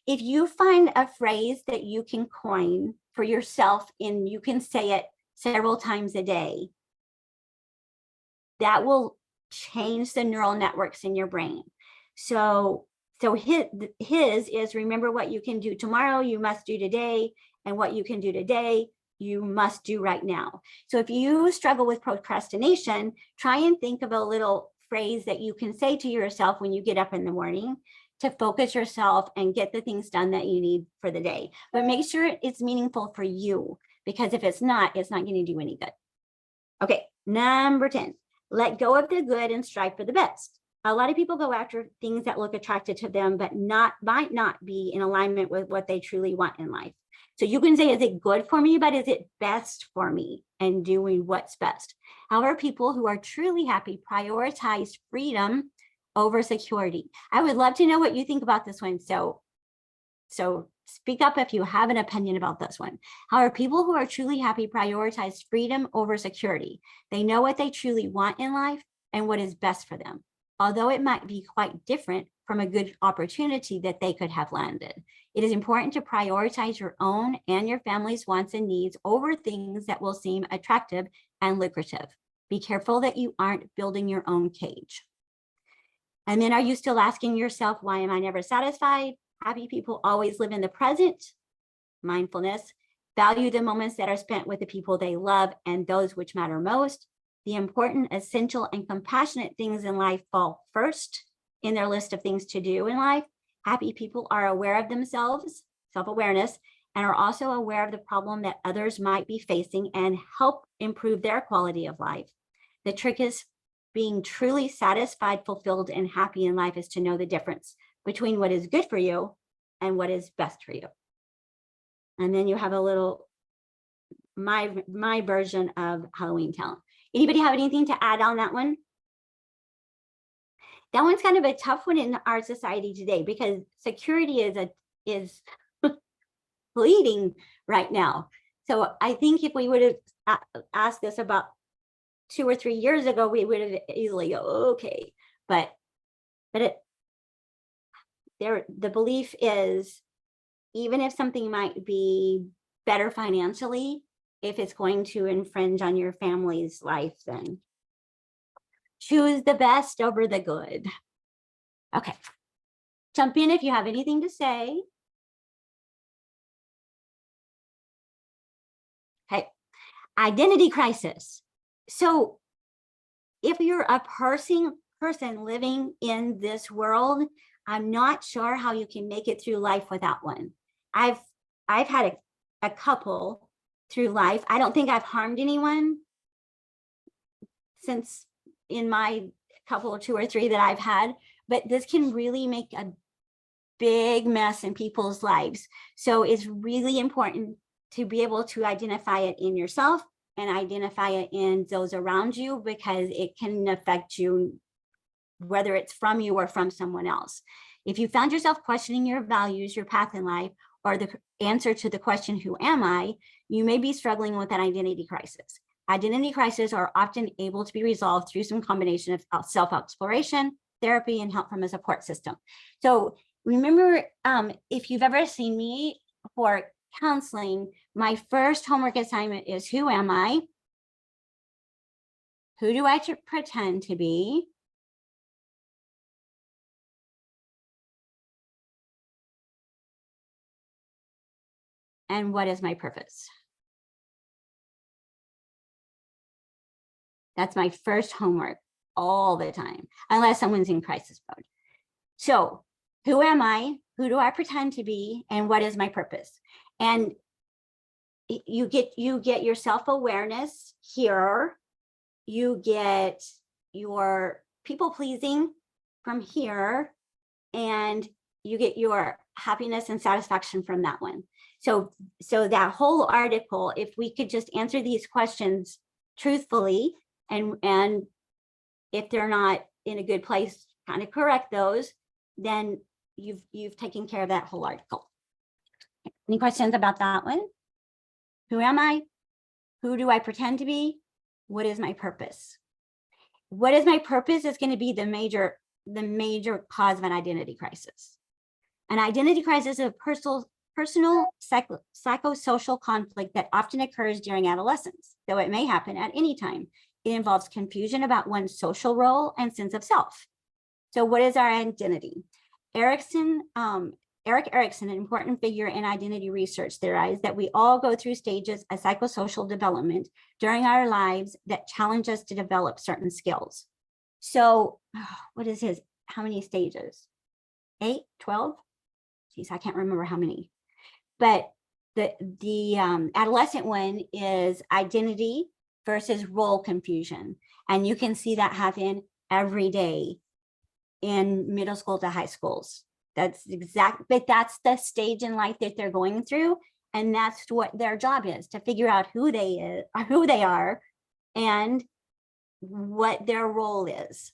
you find a phrase that you can coin for yourself and you can say it several times a day, that will change the neural networks in your brain. So his is remember what you can do tomorrow, you must do today, and what you can do today, you must do right now. So if you struggle with procrastination, try and think of a little phrase that you can say to yourself when you get up in the morning to focus yourself and get the things done that you need for the day. But make sure it's meaningful for you, because if it's not going to do any good. Okay, number 10, let go of the good and strive for the best. A lot of people go after things that look attractive to them, but might not be in alignment with what they truly want in life. So you can say, is it good for me, but is it best for me, and doing what's best? However, people who are truly happy prioritize freedom over security. I would love to know what you think about this one. So speak up if you have an opinion about this one. However, people who are truly happy prioritize freedom over security. They know what they truly want in life and what is best for them, although it might be quite different from a good opportunity that they could have landed. It is important to prioritize your own and your family's wants and needs over things that will seem attractive and lucrative. Be careful that you aren't building your own cage. And then, are you still asking yourself, why am I never satisfied? Happy people always live in the present. Mindfulness. Value the moments that are spent with the people they love and those which matter most. The important, essential, and compassionate things in life fall first in their list of things to do in life. Happy people are aware of themselves, self-awareness, and are also aware of the problem that others might be facing and help improve their quality of life. The trick is being truly satisfied, fulfilled, and happy in life is to know the difference between what is good for you and what is best for you. And then you have a little, my version of Halloween Town. Anybody have anything to add on that one? That one's kind of a tough one in our society today because security is bleeding right now. So I think if we would have asked this about 2 or 3 years ago, we would have easily go, okay, but the belief is, even if something might be better financially, if it's going to infringe on your family's life, then choose the best over the good. Okay, jump in if you have anything to say. Okay, identity crisis. So if you're a person living in this world, I'm not sure how you can make it through life without one. I've had a couple through life. I don't think I've harmed anyone since in my couple or 2 or 3 that I've had, but this can really make a big mess in people's lives. So it's really important to be able to identify it in yourself and identify it in those around you, because it can affect you, whether it's from you or from someone else. If you found yourself questioning your values, your path in life, or the answer to the question, who am I, you may be struggling with an identity crisis. Identity crises are often able to be resolved through some combination of self-exploration, therapy, and help from a support system. So remember, if you've ever seen me for counseling, my first homework assignment is, who am I? Who do I pretend to be? And what is my purpose? That's my first homework all the time, unless someone's in crisis mode. So who am I? Who do I pretend to be? And what is my purpose? And you get your self-awareness here. You get your people pleasing from here, and you get your happiness and satisfaction from that one. So that whole article, if we could just answer these questions truthfully, and if they're not in a good place, kind of correct those, then you've taken care of that whole article. Any questions about that one? Who am I? Who do I pretend to be? What is my purpose? What is my purpose is going to be the major cause of an identity crisis. An identity crisis is a personal psychosocial conflict that often occurs during adolescence, though it may happen at any time. It involves confusion about one's social role and sense of self. So what is our identity? Erik Erikson, an important figure in identity research, theorized that we all go through stages of psychosocial development during our lives that challenge us to develop certain skills. So what is his, how many stages? 8, 12? Geez, I can't remember how many. But the adolescent one is identity versus role confusion. And you can see that happen every day in middle school to high schools. That's exactly, but that's the stage in life that they're going through. And that's what their job is, to figure out who they are and what their role is.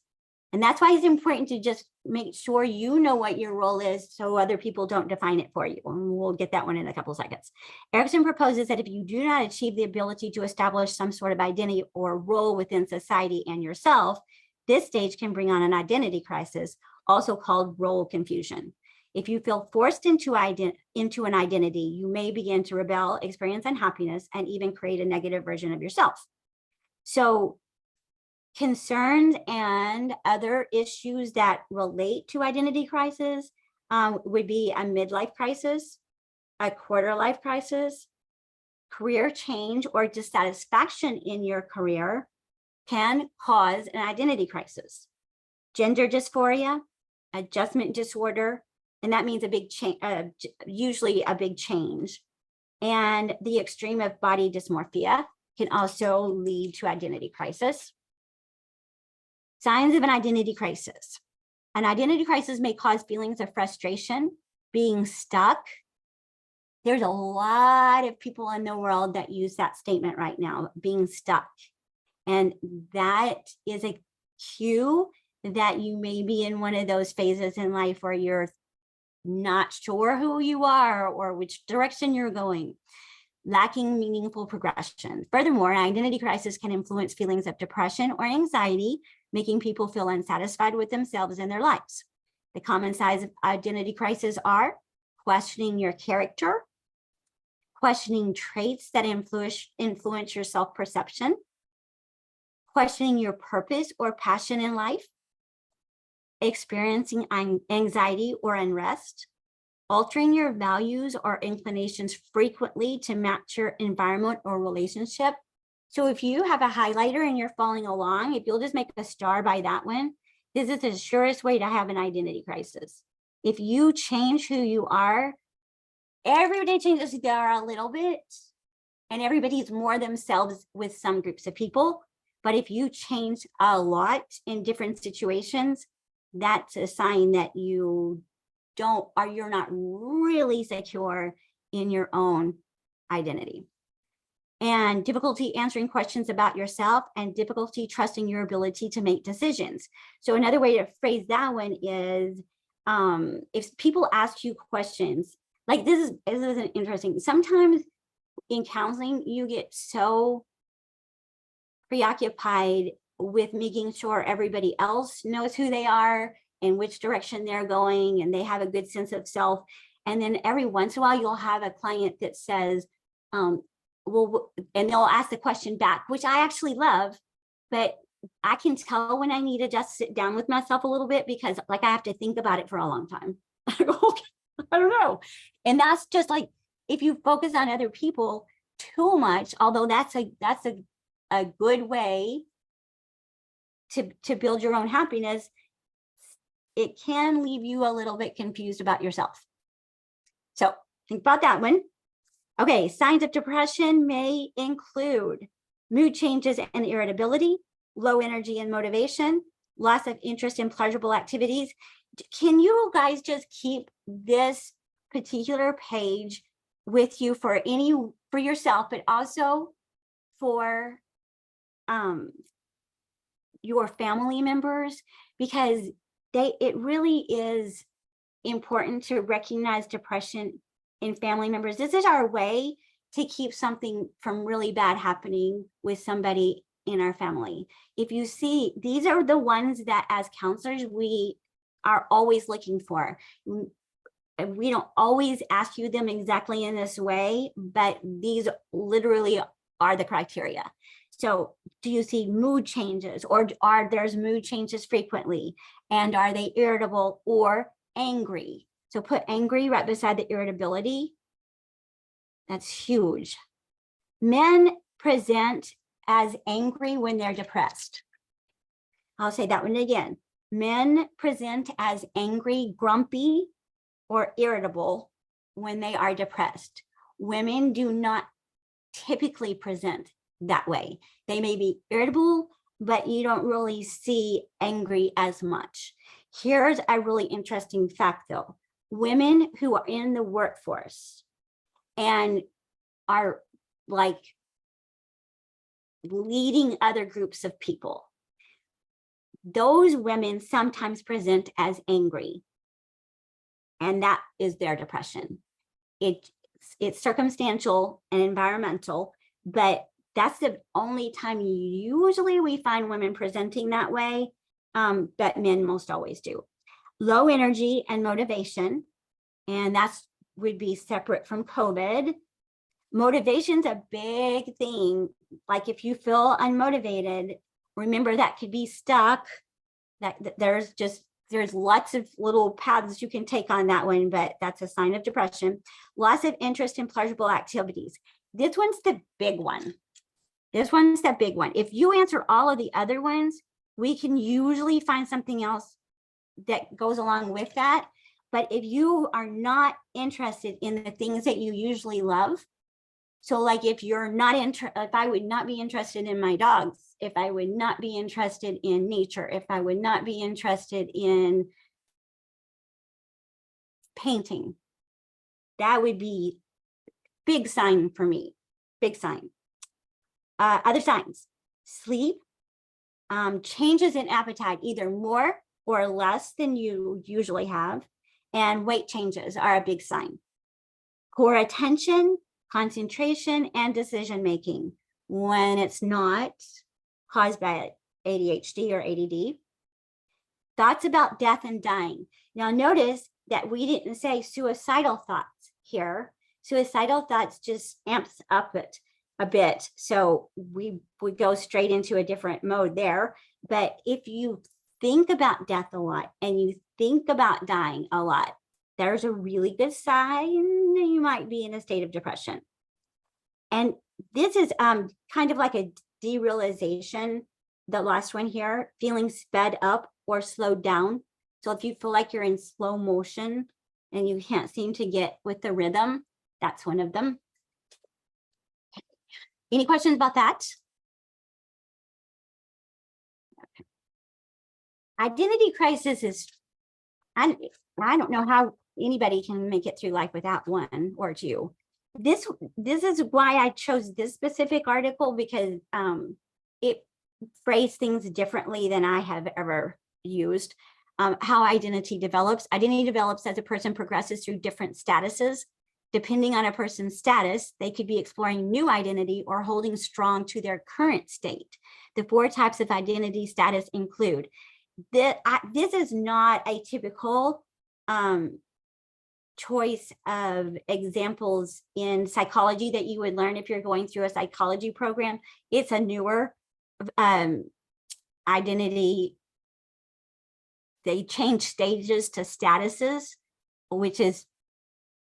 And that's why it's important to just make sure you know what your role is so other people don't define it for you. And we'll get that one in a couple of seconds. Erikson proposes that if you do not achieve the ability to establish some sort of identity or role within society and yourself, this stage can bring on an identity crisis, also called role confusion. If you feel forced into an identity, you may begin to rebel, experience unhappiness, and even create a negative version of yourself. So concerns and other issues that relate to identity crisis would be a midlife crisis, a quarter life crisis, career change or dissatisfaction in your career can cause an identity crisis. Gender dysphoria, adjustment disorder, and that means a big change, usually a big change. And the extreme of body dysmorphia can also lead to identity crisis. Signs of an identity crisis. An identity crisis may cause feelings of frustration, being stuck. There's a lot of people in the world that use that statement right now, being stuck. And that is a cue that you may be in one of those phases in life where you're not sure who you are or which direction you're going, lacking meaningful progression. Furthermore, an identity crisis can influence feelings of depression or anxiety, making people feel unsatisfied with themselves and their lives. The common signs of identity crisis are questioning your character, questioning traits that influence your self-perception, questioning your purpose or passion in life, experiencing anxiety or unrest, altering your values or inclinations frequently to match your environment or relationship. So if you have a highlighter and you're following along, if you'll just make a star by that one, this is the surest way to have an identity crisis. If you change who you are, everybody changes who they are a little bit, and everybody's more themselves with some groups of people. But if you change a lot in different situations, that's a sign that you're not really secure in your own identity. And difficulty answering questions about yourself and difficulty trusting your ability to make decisions. So another way to phrase that one is if people ask you questions, like this is interesting. Sometimes in counseling, you get so preoccupied with making sure everybody else knows who they are and which direction they're going, and they have a good sense of self. And then every once in a while, you'll have a client that says, well, and they'll ask the question back, which I actually love, but I can tell when I need to just sit down with myself a little bit because like I have to think about it for a long time. I go, okay, I don't know. And that's just like, if you focus on other people too much, although that's a good way to build your own happiness, it can leave you a little bit confused about yourself. So think about that one. Okay, signs of depression may include mood changes and irritability, low energy and motivation, loss of interest in pleasurable activities. Can you guys just keep this particular page with you for yourself, but also for your family members, because it really is important to recognize depression in family members. This is our way to keep something from really bad happening with somebody in our family. If you see, these are the ones that as counselors, we are always looking for. We don't always ask you them exactly in this way, but these literally are the criteria. So do you see mood changes, or are there's mood changes frequently? And are they irritable or angry? So put angry right beside the irritability. That's huge. Men present as angry when they're depressed. I'll say that one again. Men present as angry, grumpy, or irritable when they are depressed. Women do not typically present that way. They may be irritable, but you don't really see angry as much. Here's a really interesting fact though. Women who are in the workforce and are like leading other groups of people, those women sometimes present as angry. And that is their depression. It's circumstantial and environmental, but that's the only time usually we find women presenting that way, but men most always do. Low energy and motivation, and that's would be separate from COVID. Motivation's a big thing. Like if you feel unmotivated, remember that could be stuck. That there's lots of little paths you can take on that one, but that's a sign of depression. Loss of interest in pleasurable activities. This one's the big one. This one's the big one. If you answer all of the other ones, we can usually find something else that goes along with that. But if you are not interested in the things that you usually love, so like if you're not if I would not be interested in my dogs, if I would not be interested in nature, if I would not be interested in painting, that would be big sign for me, big sign. Other signs, sleep, changes in appetite, either more or less than you usually have, and weight changes are a big sign. Poor attention, concentration, and decision-making when it's not caused by ADHD or ADD. Thoughts about death and dying. Now notice that we didn't say suicidal thoughts here. Suicidal thoughts just amps up it a bit. So we would go straight into a different mode there. But if you think about death a lot and you think about dying a lot, there's a really good sign that you might be in a state of depression. And this is kind of like a derealization, the last one here, feeling sped up or slowed down. So if you feel like you're in slow motion and you can't seem to get with the rhythm, that's one of them. Any questions about that? Okay. Identity crisis is, I don't know how anybody can make it through life without one or two. This is why I chose this specific article, because it phrased things differently than I have ever used. How identity develops. Identity develops as a person progresses through different statuses. Depending on a person's status, they could be exploring new identity or holding strong to their current state. The 4 types of identity status include, this is not a typical choice of examples in psychology that you would learn if you're going through a psychology program. It's a newer identity. They change stages to statuses, which is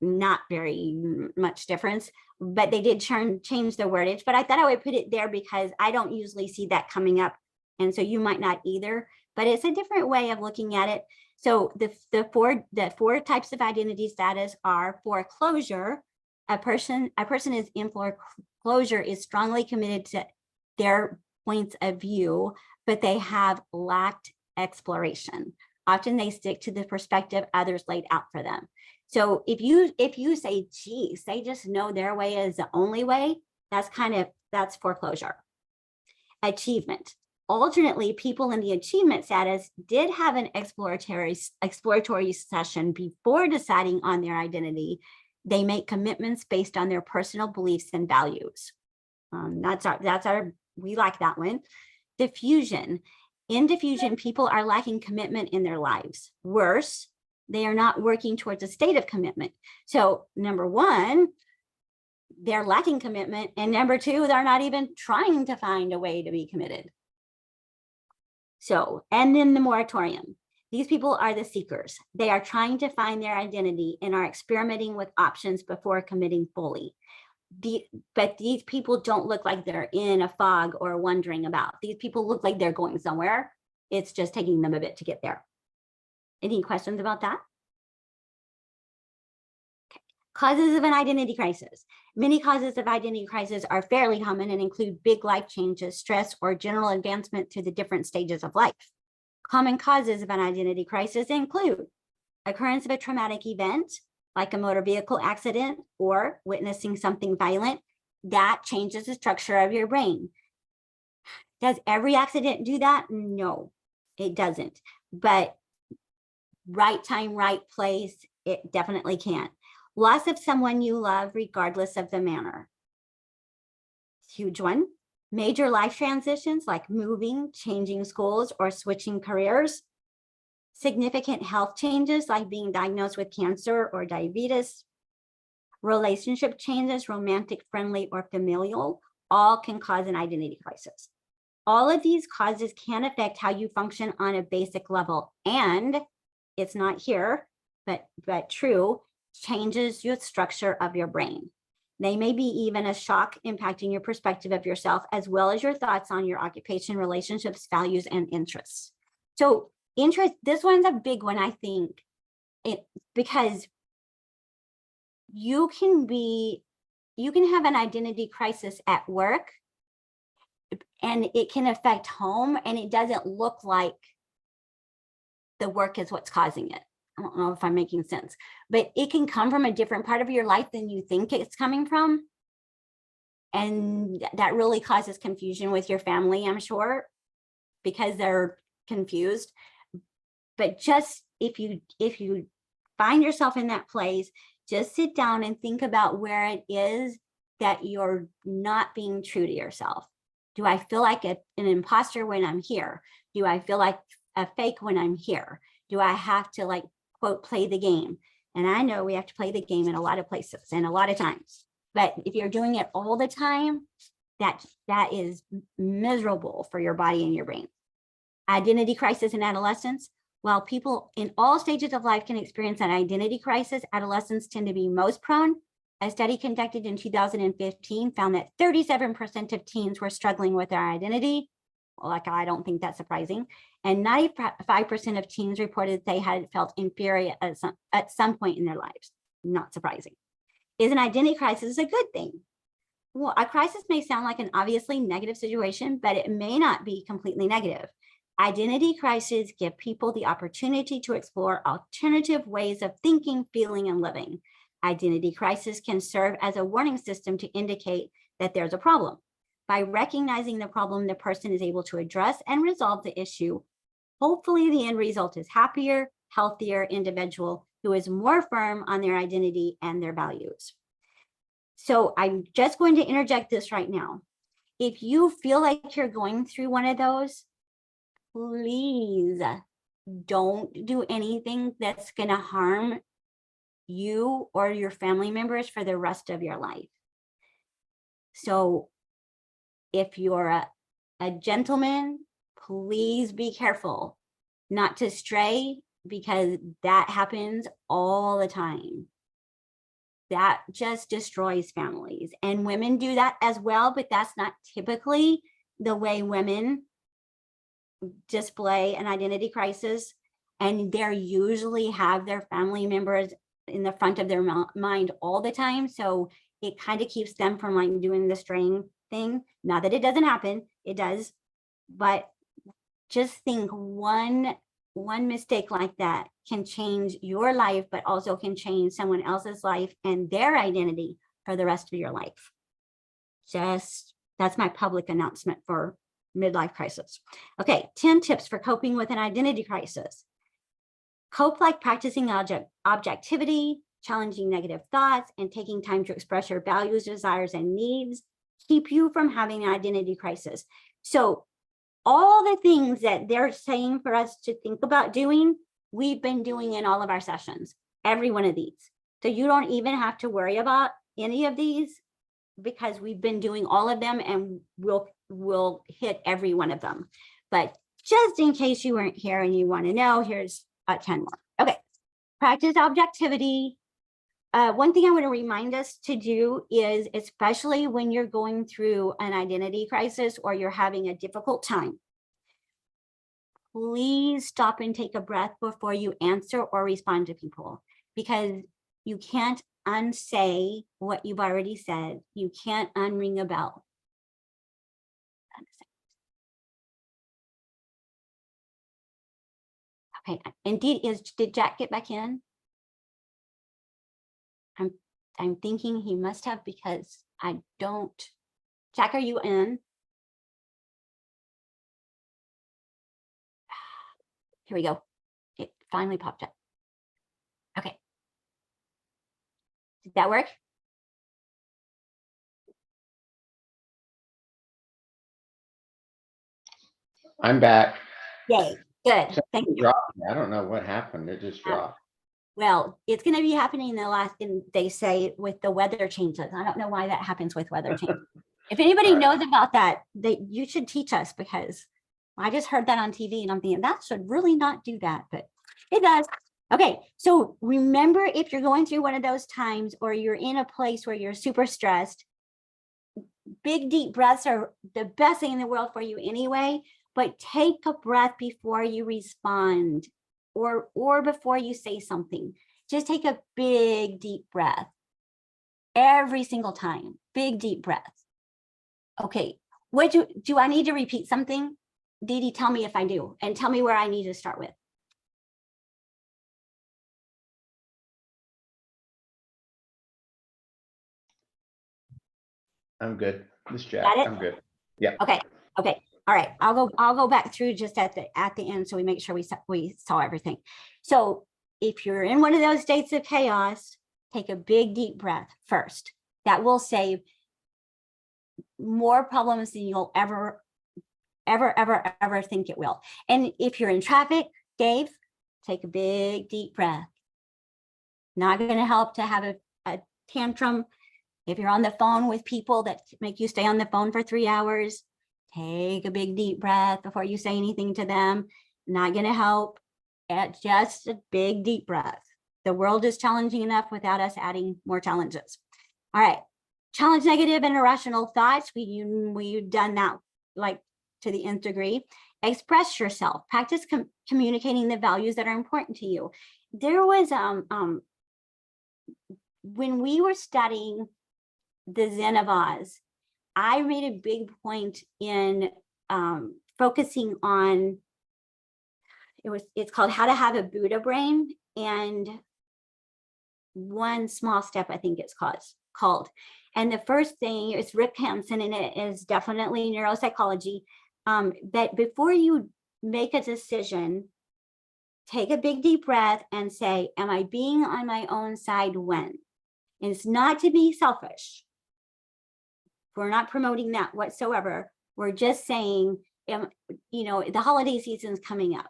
not very much difference, but they did change the wordage. But I thought I would put it there because I don't usually see that coming up. And so you might not either, but it's a different way of looking at it. So the four types of identity status are foreclosure. A person is in foreclosure is strongly committed to their points of view, but they have lacked exploration. Often they stick to the perspective others laid out for them. So if you say, geez, they just know their way is the only way, that's foreclosure. Achievement. Alternately, people in the achievement status did have an exploratory session before deciding on their identity. They make commitments based on their personal beliefs and values. We like that one. Diffusion. In diffusion, people are lacking commitment in their lives. Worse, they are not working towards a state of commitment. So number one, they're lacking commitment. And number two, they're not even trying to find a way to be committed. So, and then the moratorium. These people are the seekers. They are trying to find their identity and are experimenting with options before committing fully. But these people don't look like they're in a fog or wondering about. These people look like they're going somewhere. It's just taking them a bit to get there. Any questions about that? Okay. Causes of an identity crisis. Many causes of identity crisis are fairly common and include big life changes, stress, or general advancement through the different stages of life. Common causes of an identity crisis include occurrence of a traumatic event, like a motor vehicle accident or witnessing something violent. That changes the structure of your brain. Does every accident do that? No, it doesn't. But right time, right place, it definitely can. Loss of someone you love, regardless of the manner. Huge one. Major life transitions like moving, changing schools, or switching careers. Significant health changes like being diagnosed with cancer or diabetes. Relationship changes, romantic, friendly, or familial, all can cause an identity crisis. All of these causes can affect how you function on a basic level, and it's not here, but true, changes your structure of your brain. They may be even a shock impacting your perspective of yourself, as well as your thoughts on your occupation, relationships, values, and interests. So interest, this one's a big one, I think, because you can have an identity crisis at work, and it can affect home, and it doesn't look like the work is what's causing it. I don't know if I'm making sense, but it can come from a different part of your life than you think it's coming from. And that really causes confusion with your family, I'm sure, because they're confused. But just if you find yourself in that place, just sit down and think about where it is that you're not being true to yourself. Do I feel like an imposter when I'm here? Do I feel like a fake when I'm here? Do I have to, like, quote, play the game? And I know we have to play the game in a lot of places and a lot of times. But if you're doing it all the time, that is miserable for your body and your brain. Identity crisis in adolescence. While people in all stages of life can experience an identity crisis, adolescents tend to be most prone. A study conducted in 2015 found that 37% of teens were struggling with their identity. Well, like, I don't think that's surprising. And 95% of teens reported they had felt inferior at some point in their lives. Not surprising. Is an identity crisis a good thing? Well, a crisis may sound like an obviously negative situation, but it may not be completely negative. Identity crises give people the opportunity to explore alternative ways of thinking, feeling, and living. Identity crisis can serve as a warning system to indicate that there's a problem. By recognizing the problem, the person is able to address and resolve the issue. Hopefully, the end result is happier, healthier individual who is more firm on their identity and their values. So I'm just going to interject this right now. If you feel like you're going through one of those, please don't do anything that's going to harm you or your family members for the rest of your life. So if you're a gentleman, please be careful not to stray, because that happens all the time. That just destroys families. And women do that as well, but that's not typically the way women display an identity crisis. And they usually have their family members in the front of their mind all the time. So it kind of keeps them from like doing the straying thing. Not that it doesn't happen, it does. But just think one mistake like that can change your life, but also can change someone else's life and their identity for the rest of your life. That's my public announcement for midlife crisis. Okay, 10 tips for coping with an identity crisis. Cope like practicing objectivity, challenging negative thoughts, and taking time to express your values, desires, and needs keep you from having an identity crisis. So all the things that they're saying for us to think about doing, we've been doing in all of our sessions, every one of these. So you don't even have to worry about any of these, because we've been doing all of them, and we'll hit every one of them. But just in case you weren't here and you want to know, here's 10 more. Okay, practice objectivity. One thing I want to remind us to do is, especially when you're going through an identity crisis or you're having a difficult time, please stop and take a breath before you answer or respond to people, because you can't unsay what you've already said. You can't unring a bell. Okay, indeed, did Jack get back in? I'm thinking he must have, because I don't. Jack, are you in? Here we go. It finally popped up. Okay. Did that work? I'm back. Yay, good. Thank you. I don't know what happened. It just dropped. Well, it's going to be happening they say, with the weather changes. I don't know why that happens with weather changes. If anybody knows about that, you should teach us, because I just heard that on TV and I'm thinking that should really not do that, but it does. Okay, so remember, if you're going through one of those times or you're in a place where you're super stressed, big deep breaths are the best thing in the world for you anyway, but take a breath before you respond or before you say something. Just take a big deep breath every single time. Big deep breath. Okay, what do I need to repeat something? Dee Dee, tell me if I do, and tell me where I need to start with. I'm good. This Jack. Got it? I'm good. Yeah. Okay. All right. I'll go back through just at the end, so we make sure we saw everything. So if you're in one of those states of chaos, take a big deep breath first. That will save more problems than you'll ever think it will. And if you're in traffic, Dave, take a big deep breath. Not going to help to have a tantrum. If you're on the phone with people that make you stay on the phone for 3 hours, take a big deep breath before you say anything to them. Not going to help. Just a big deep breath. The world is challenging enough without us adding more challenges. All right. Challenge negative and irrational thoughts. We've done that like to the nth degree. Express yourself. Practice communicating the values that are important to you. There was when we were studying the Zen of Oz, I made a big point in focusing on, it's called How to Have a Buddha Brain, and One Small Step, I think it's called. And the first thing is Rick Hansen, and it is definitely neuropsychology, that before you make a decision, take a big deep breath and say, am I being on my own side when? And it's not to be selfish. We're not promoting that whatsoever. We're just saying, the holiday season's coming up.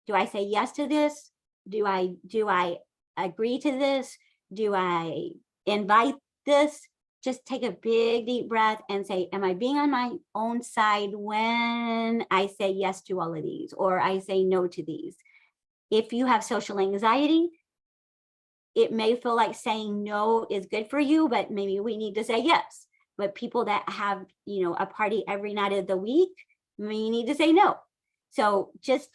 Do I say yes to this? Do I agree to this? Do I invite this? Just take a big deep breath and say, am I being on my own side when I say yes to all of these, or I say no to these? If you have social anxiety, it may feel like saying no is good for you, but maybe we need to say yes. But people that have, a party every night of the week, we need to say no. So just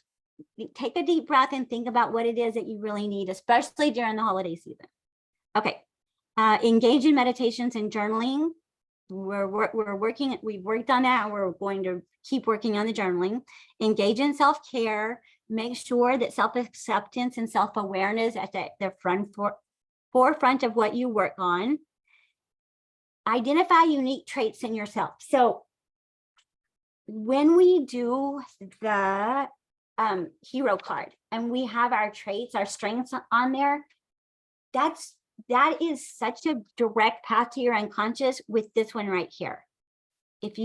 take a deep breath and think about what it is that you really need, especially during the holiday season. Okay. Engage in meditations and journaling. We're working, we've worked on that. We're going to keep working on the journaling. Engage in self-care. Make sure that self-acceptance and self-awareness at the forefront of what you work on. Identify unique traits in yourself. So when we do the hero card and we have our traits, our strengths on there, that is such a direct path to your unconscious with this one right here. If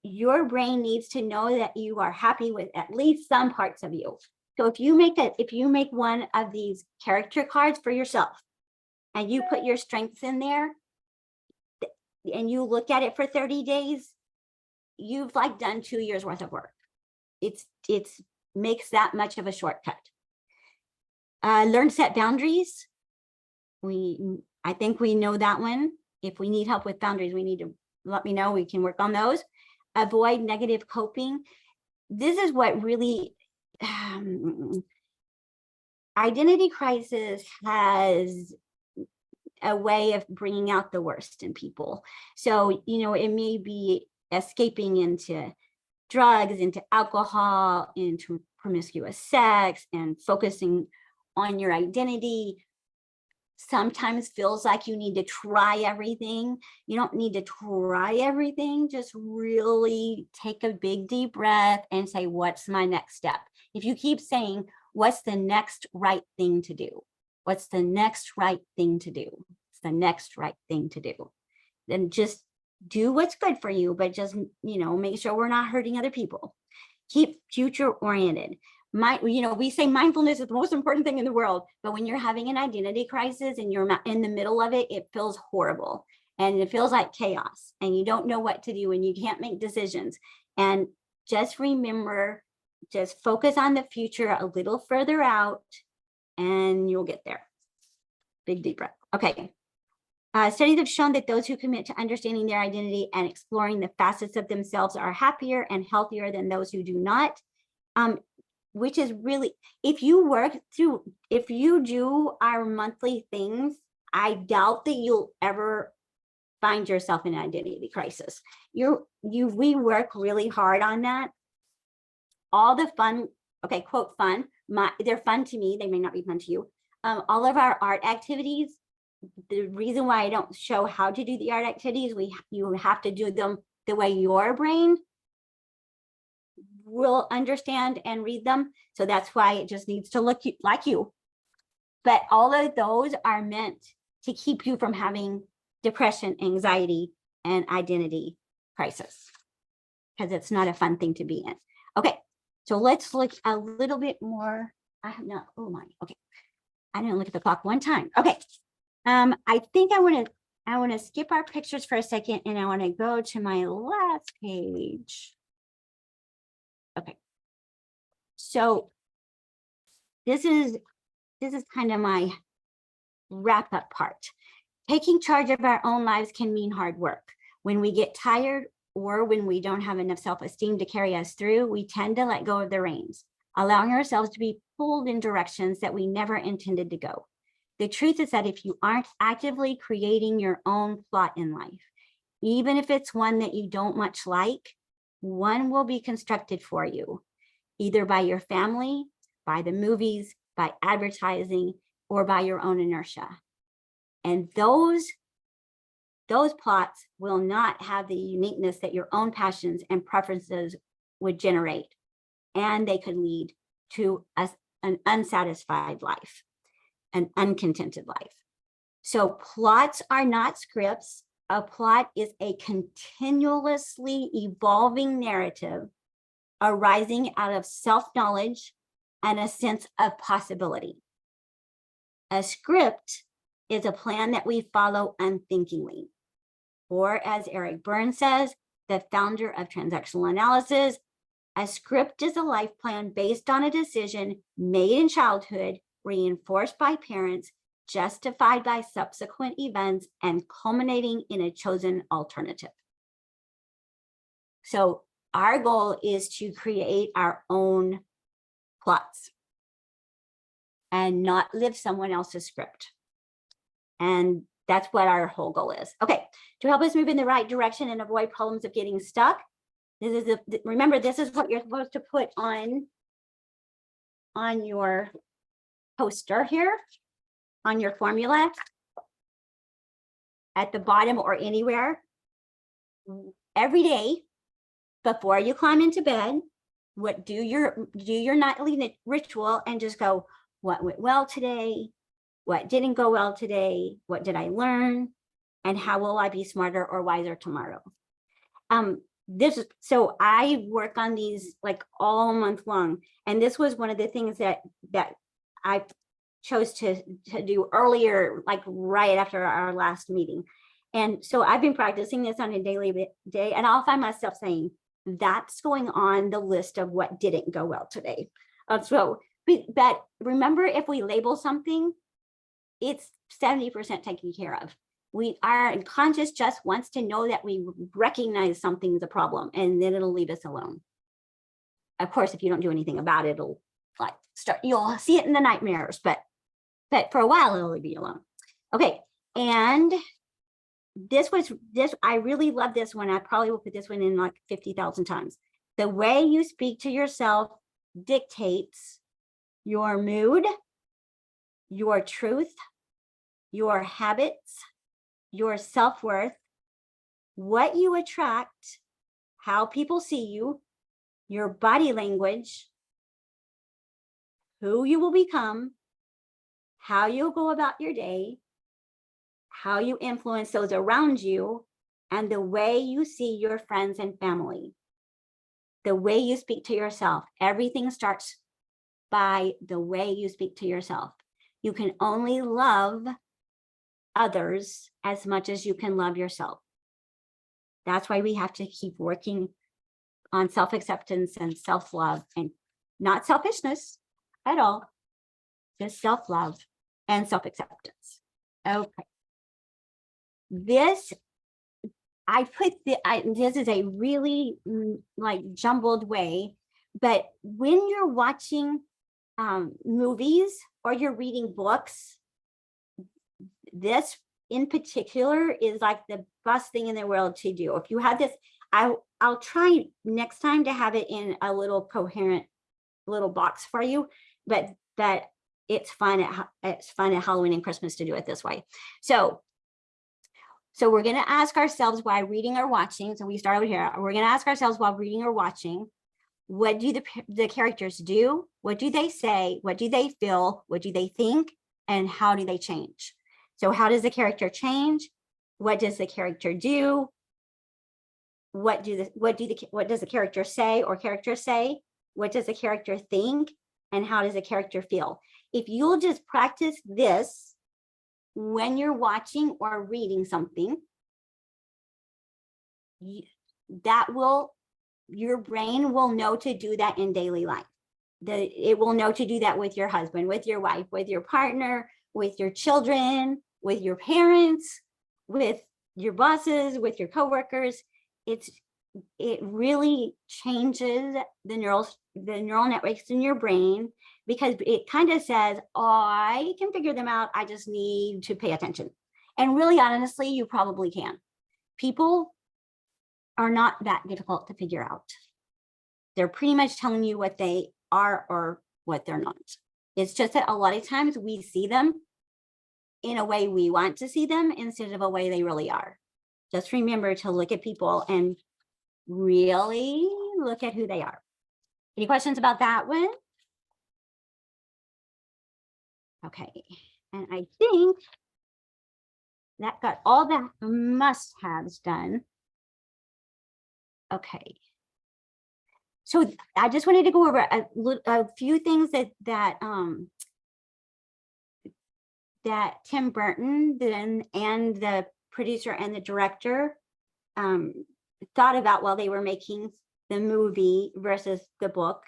your brain needs to know that you are happy with at least some parts of you. So if you make one of these character cards for yourself and you put your strengths in there and you look at it for 30 days, you've like done 2 years worth of work. It's makes that much of a shortcut. Learn to set boundaries. I think we know that one. If we need help with boundaries, we need to let me know. We can work on those. Avoid negative coping. This is what really, identity crisis has a way of bringing out the worst in people. So, it may be escaping into drugs, into alcohol, into promiscuous sex, and focusing on your identity. Sometimes feels like you need to try everything. You don't need to try everything. Just really take a big deep breath and say, what's my next step? If you keep saying, what's the next right thing to do? What's the next right thing to do? It's the next right thing to do. Then just do what's good for you, but just, make sure we're not hurting other people. Keep future oriented. We say mindfulness is the most important thing in the world, but when you're having an identity crisis and you're in the middle of it, it feels horrible and it feels like chaos and you don't know what to do and you can't make decisions. And just remember, just focus on the future a little further out and you'll get there. Big deep breath. Okay. Studies have shown that those who commit to understanding their identity and exploring the facets of themselves are happier and healthier than those who do not. Which is really, if you do our monthly things, I doubt that you'll ever find yourself in an identity crisis. We work really hard on that. All the fun, okay, quote fun, they're fun to me, they may not be fun to you. All of our art activities, the reason why I don't show how to do the art activities, you have to do them the way your brain will understand and read them. So that's why it just needs to look like you. But all of those are meant to keep you from having depression, anxiety, and identity crisis, because it's not a fun thing to be in. Okay, so let's look a little bit more. I didn't look at the clock one time. Okay, I think I want to skip our pictures for a second and I want to go to my last page. Okay, so this is kind of my wrap up part. Taking charge of our own lives can mean hard work. When we get tired or when we don't have enough self-esteem to carry us through, we tend to let go of the reins, allowing ourselves to be pulled in directions that we never intended to go. The truth is that if you aren't actively creating your own plot in life, even if it's one that you don't much like, one will be constructed for you, either by your family, by the movies, by advertising, or by your own inertia. And those plots will not have the uniqueness that your own passions and preferences would generate. And they could lead to an unsatisfied life, an uncontented life. So plots are not scripts. A plot is a continuously evolving narrative arising out of self-knowledge and a sense of possibility. A script is a plan that we follow unthinkingly. Or as Eric Burton says, the founder of transactional analysis, a script is a life plan based on a decision made in childhood, reinforced by parents, justified by subsequent events, and culminating in a chosen alternative. So our goal is to create our own plots and not live someone else's script. And that's what our whole goal is. Okay, to help us move in the right direction and avoid problems of getting stuck, this is remember, this is what you're supposed to put on your poster here, on your formula, at the bottom or anywhere. Every day before you climb into bed, do your nightly ritual and just go, what went well today? What didn't go well today? What did I learn? And how will I be smarter or wiser tomorrow? So I work on these like all month long. And this was one of the things that I chose to do earlier, like right after our last meeting. And so I've been practicing this on a daily day, and I'll find myself saying, that's going on the list of what didn't go well today. But remember, if we label something, it's 70% taken care of. Our unconscious just wants to know that we recognize something's a problem, and then it'll leave us alone. Of course, if you don't do anything about it, it'll you'll see it in the nightmares, but for a while it'll leave you alone. Okay, and I really love this one. I probably will put this one in like 50,000 times. The way you speak to yourself dictates your mood, your truth, your habits, your self-worth, what you attract, how people see you, your body language, who you will become, how you'll go about your day, how you influence those around you, and the way you see your friends and family. The way you speak to yourself. Everything starts by the way you speak to yourself. You can only love others as much as you can love yourself. That's why we have to keep working on self-acceptance and self-love, and not selfishness at all, just self-love and self-acceptance. Okay. This is a really like jumbled way, but when you're watching movies or you're reading books, this in particular is like the best thing in the world to do. If you have this, I'll try next time to have it in a little coherent little box for you, but it's fun at Halloween and Christmas to do it this way. So we're going to ask ourselves while reading or watching. So we start over here. We're going to ask ourselves while reading or watching, what do the characters do? What do they say? What do they feel? What do they think? And how do they change? So how does the character change? What does the character do? What does the character say or characters say? What does the character think? And how does the character feel? If you'll just practice this when you're watching or reading something, your brain will know to do that in daily life. It will know to do that with your husband, with your wife, with your partner, with your children, with your parents, with your bosses, with your coworkers. It really changes the neural networks in your brain, because it kind of says, oh, I can figure them out. I just need to pay attention. And really, honestly, you probably can. People are not that difficult to figure out. They're pretty much telling you what they are or what they're not. It's just that a lot of times we see them in a way we want to see them instead of a way they really are. Just remember to look at people and really look at who they are. Any questions about that one? Okay, and I think that got all the must-haves done. Okay. So I just wanted to go over a few things that that Tim Burton and the producer and the director thought about while they were making the movie versus the book.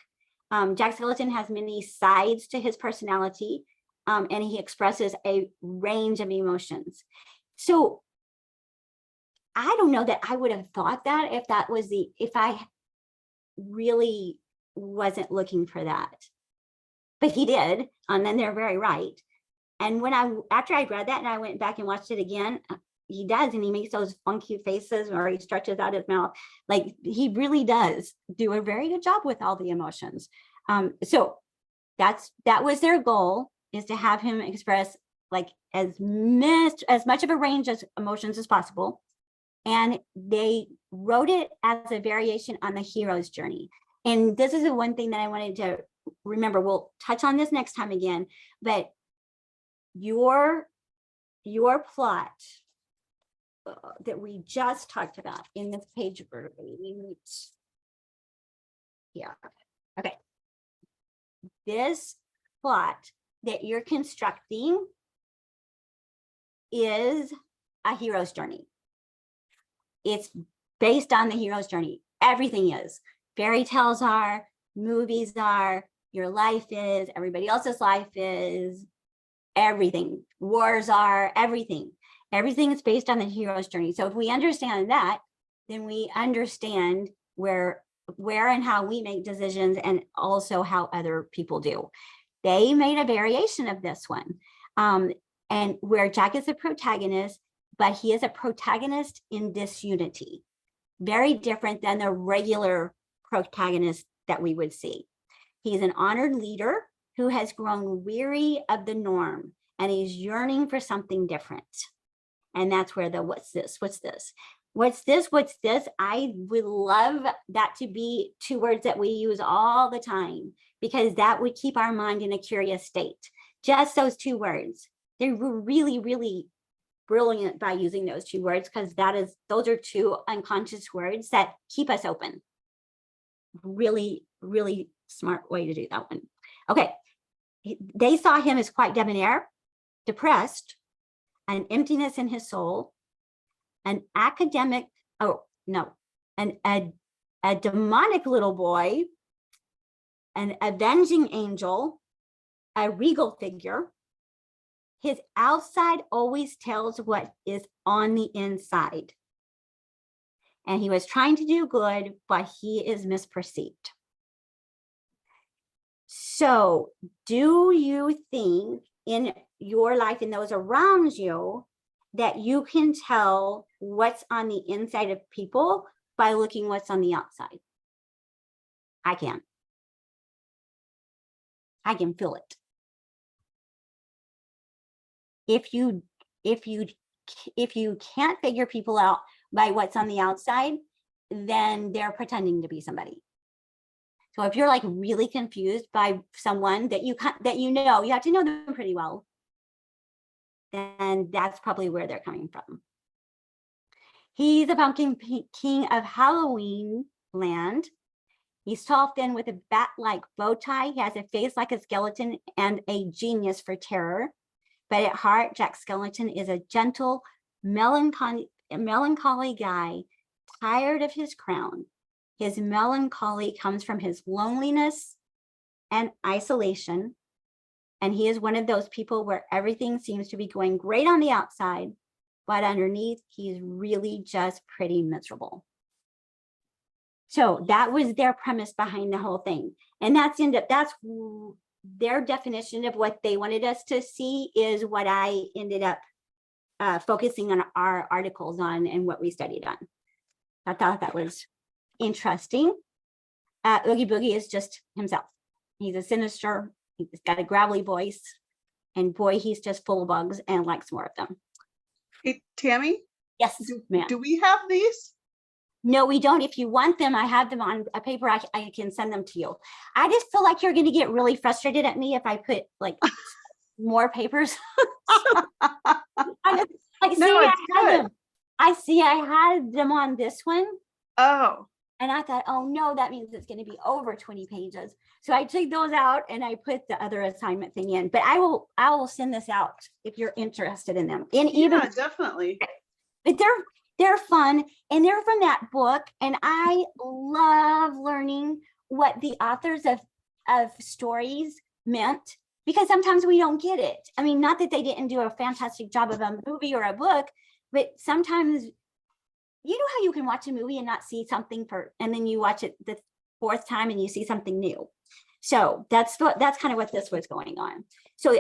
Jack Skellington has many sides to his personality, and he expresses a range of emotions. So I don't know that I would have thought that if I really wasn't looking for that, but he did, and then they're very right. And after I read that and I went back and watched it again, he does, and he makes those funky faces or he stretches out his mouth. Like, he really does do a very good job with all the emotions. So that was their goal, is to have him express like as much of a range of emotions as possible. And they wrote it as a variation on the hero's journey. And this is the one thing that I wanted to remember. We'll touch on this next time again, but your plot that we just talked about in this page, yeah, okay. This plot that you're constructing is a hero's journey. It's based on the hero's journey. Everything is. Fairy tales are, movies are, your life is, everybody else's life is, everything. Wars are, everything. Everything is based on the hero's journey. So if we understand that, then we understand where and how we make decisions, and also how other people do. They made a variation of this one, and where Jack is the protagonist, but he is a protagonist in disunity. Very different than the regular protagonist that we would see. He's an honored leader who has grown weary of the norm, and he's yearning for something different. And that's where the what's this? I would love that to be two words that we use all the time, because that would keep our mind in a curious state. Just those two words. They were really, really brilliant by using those two words, because those are two unconscious words that keep us open. Really, really smart way to do that one. Okay. They saw him as quite debonair, depressed, an emptiness in his soul, a demonic little boy, an avenging angel, a regal figure. His outside always tells what is on the inside. And he was trying to do good, but he is misperceived. So, do you think in your life and those around you that you can tell what's on the inside of people by looking what's on the outside? I can. I can feel it. If you can't figure people out by what's on the outside, then they're pretending to be somebody. So if you're like really confused by someone that you have to know them pretty well, then that's probably where they're coming from. He's a pumpkin king of Halloween land. He's tall, thin, with a bat-like bow tie. He has a face like a skeleton and a genius for terror. But at heart, Jack Skellington is a gentle, melancholy guy, tired of his crown. His melancholy comes from his loneliness and isolation. And he is one of those people where everything seems to be going great on the outside, but underneath, he's really just pretty miserable. So that was their premise behind the whole thing. And that's their definition of what they wanted us to see is what I ended up focusing on our articles on and what we studied on. I thought that was interesting. Oogie Boogie is just himself. He's a sinister, he's got a gravelly voice, and boy, he's just full of bugs and likes more of them. Hey, Tammy, Yes, ma'am. do we have these? No, we don't. If you want them, I have them on a paper. I can send them to you. I just feel like you're going to get really frustrated at me if I put like more papers. No, it's good. I had them on this one. Oh, And I thought, oh no, that means it's going to be over 20 pages. So I took those out and I put the other assignment thing in. But I will send this out if you're interested in them. And even Yeah, definitely. but they're fun and they're from that book. And I love learning what the authors of stories meant, because sometimes we don't get it. I mean, not that they didn't do a fantastic job of a movie or a book, but sometimes, you know how you can watch a movie and not see something and then you watch it the fourth time and you see something new. So that's kind of what this was going on. So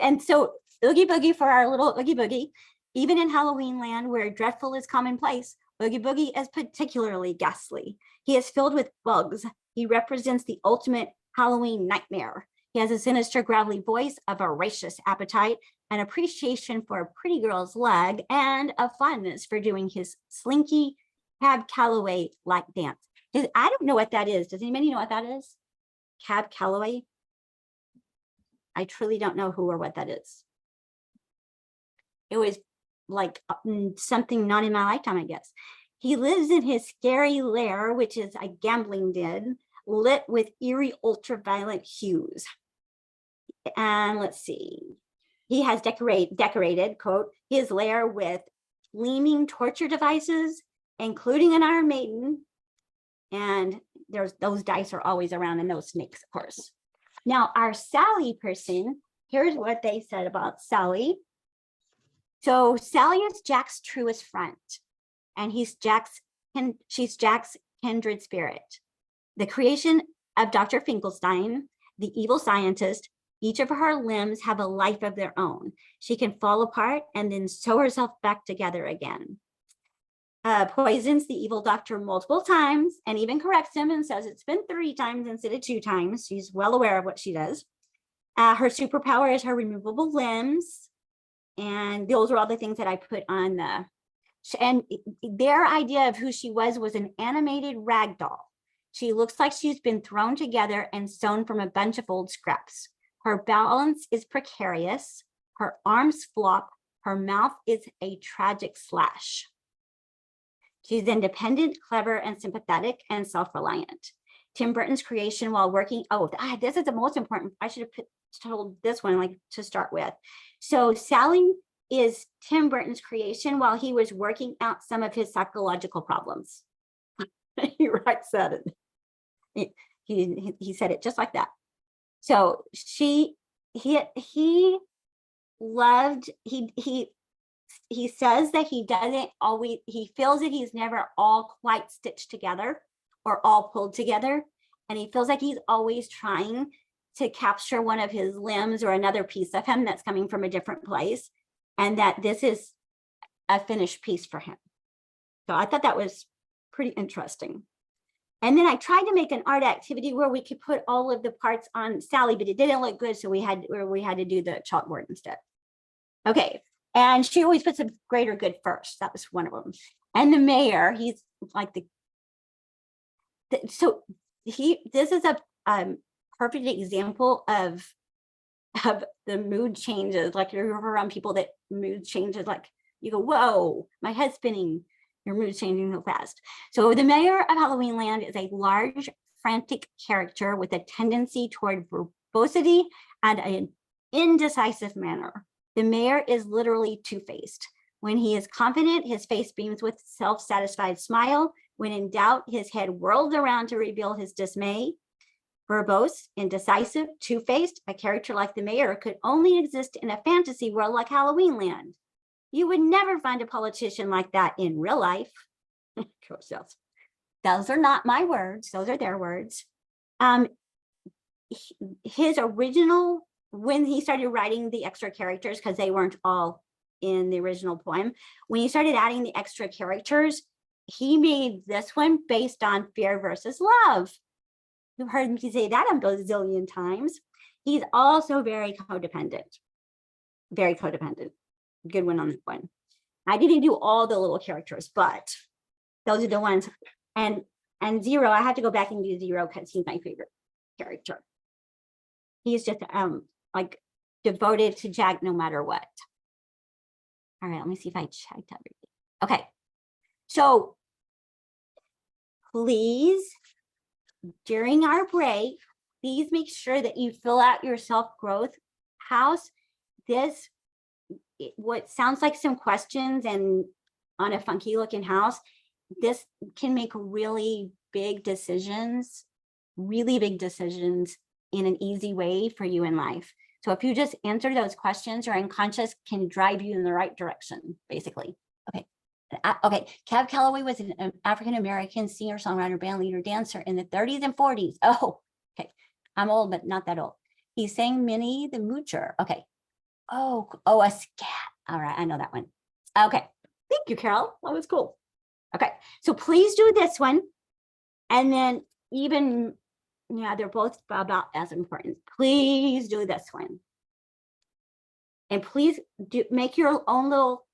Oogie Boogie for our little Oogie Boogie, even in Halloween land where dreadful is commonplace, Oogie Boogie is particularly ghastly. He is filled with bugs. He represents the ultimate Halloween nightmare. He has a sinister, gravelly voice, a voracious appetite, an appreciation for a pretty girl's leg, and a fondness for doing his slinky Cab Calloway like dance. I don't know what that is. Does anybody know what that is? Cab Calloway? I truly don't know who or what that is. It was like something not in my lifetime, I guess. He lives in his scary lair, which is a gambling den, lit with eerie ultraviolet hues. And let's see. He has decorated, quote, his lair with gleaming torture devices, including an Iron Maiden. And those dice are always around, and those snakes, of course. Now, our Sally person, here's what they said about Sally. So Sally is Jack's truest friend, and she's Jack's kindred spirit. The creation of Dr. Finkelstein, the evil scientist. Each of her limbs have a life of their own. She can fall apart and then sew herself back together again. Poisons the evil doctor multiple times and even corrects him and says it's been 3 times instead of 2 times. She's well aware of what she does. Her superpower is her removable limbs. And those are all the things that I put on and their idea of who she was an animated rag doll. She looks like she's been thrown together and sewn from a bunch of old scraps. Her balance is precarious. Her arms flop. Her mouth is a tragic slash. She's independent, clever, and sympathetic, and self-reliant. Tim Burton's creation while working, this is the most important. I should have told this one like to start with. So Sally is Tim Burton's creation while he was working out some of his psychological problems. He said it. He said it just like that. So he says that he doesn't always, he feels that he's never all quite stitched together or all pulled together. And he feels like he's always trying to capture one of his limbs or another piece of him that's coming from a different place. And that this is a finished piece for him. So I thought that was pretty interesting. And then I tried to make an art activity where we could put all of the parts on Sally, but it didn't look good. So we had to do the chalkboard instead. Okay. And she always puts a greater good first. That was one of them. And the mayor, he's like this is a perfect example of the mood changes. Like you're around people that mood changes, like you go, whoa, my head's spinning. Your mood's changing so fast. So the mayor of Halloween Land is a large, frantic character with a tendency toward verbosity and an indecisive manner. The mayor is literally two-faced. When he is confident, his face beams with self-satisfied smile. When in doubt, his head whirls around to reveal his dismay. Verbose, indecisive, two-faced, a character like the mayor could only exist in a fantasy world like Halloween Land. You would never find a politician like that in real life. Those are not my words. Those are their words. His original, when he started writing the extra characters, because they weren't all in the original poem, when he started adding the extra characters, he made this one based on fear versus love. You've heard me say that a bazillion times. He's also very codependent. Very codependent. Good one on that one. I didn't do all the little characters, but those are the ones. And Zero, I have to go back and do Zero because he's my favorite character. He's just like devoted to Jack no matter what. All right, let me see if I checked everything. Okay, so please during our break, please make sure that you fill out your self-growth house. This, what sounds like some questions and on a funky looking house, this can make really big decisions in an easy way for you in life. So if you just answer those questions, your unconscious can drive you in the right direction, basically. Okay. Okay. Cab Calloway was an African-American singer, songwriter, band leader, dancer in the 30s and 40s. Oh, okay. I'm old, but not that old. He sang Minnie the Moocher. Okay. Oh, a scat. All right. I know that one. Okay. Thank you, Carol. That was cool. Okay. So please do this one. And then even, yeah, they're both about as important. Please do this one. And please do make your own little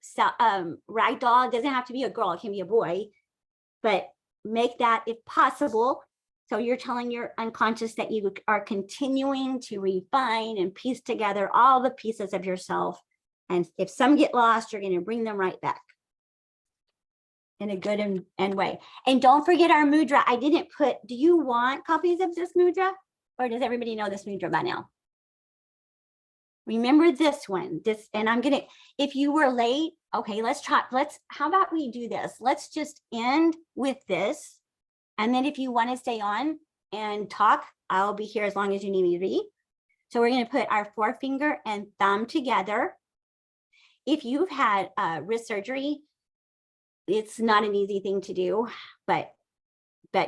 rag doll. It doesn't have to be a girl, it can be a boy, but make that if possible. So you're telling your unconscious that you are continuing to refine and piece together all the pieces of yourself. And if some get lost, you're going to bring them right back in a good and way. And don't forget our mudra. I didn't put, do you want copies of this mudra? Or does everybody know this mudra by now? Remember this one, and I'm gonna, if you were late, okay, how about we do this? Let's just end with this. And then if you want to stay on and talk, I'll be here as long as you need me to be. So we're gonna put our forefinger and thumb together. If you've had wrist surgery, it's not an easy thing to do, but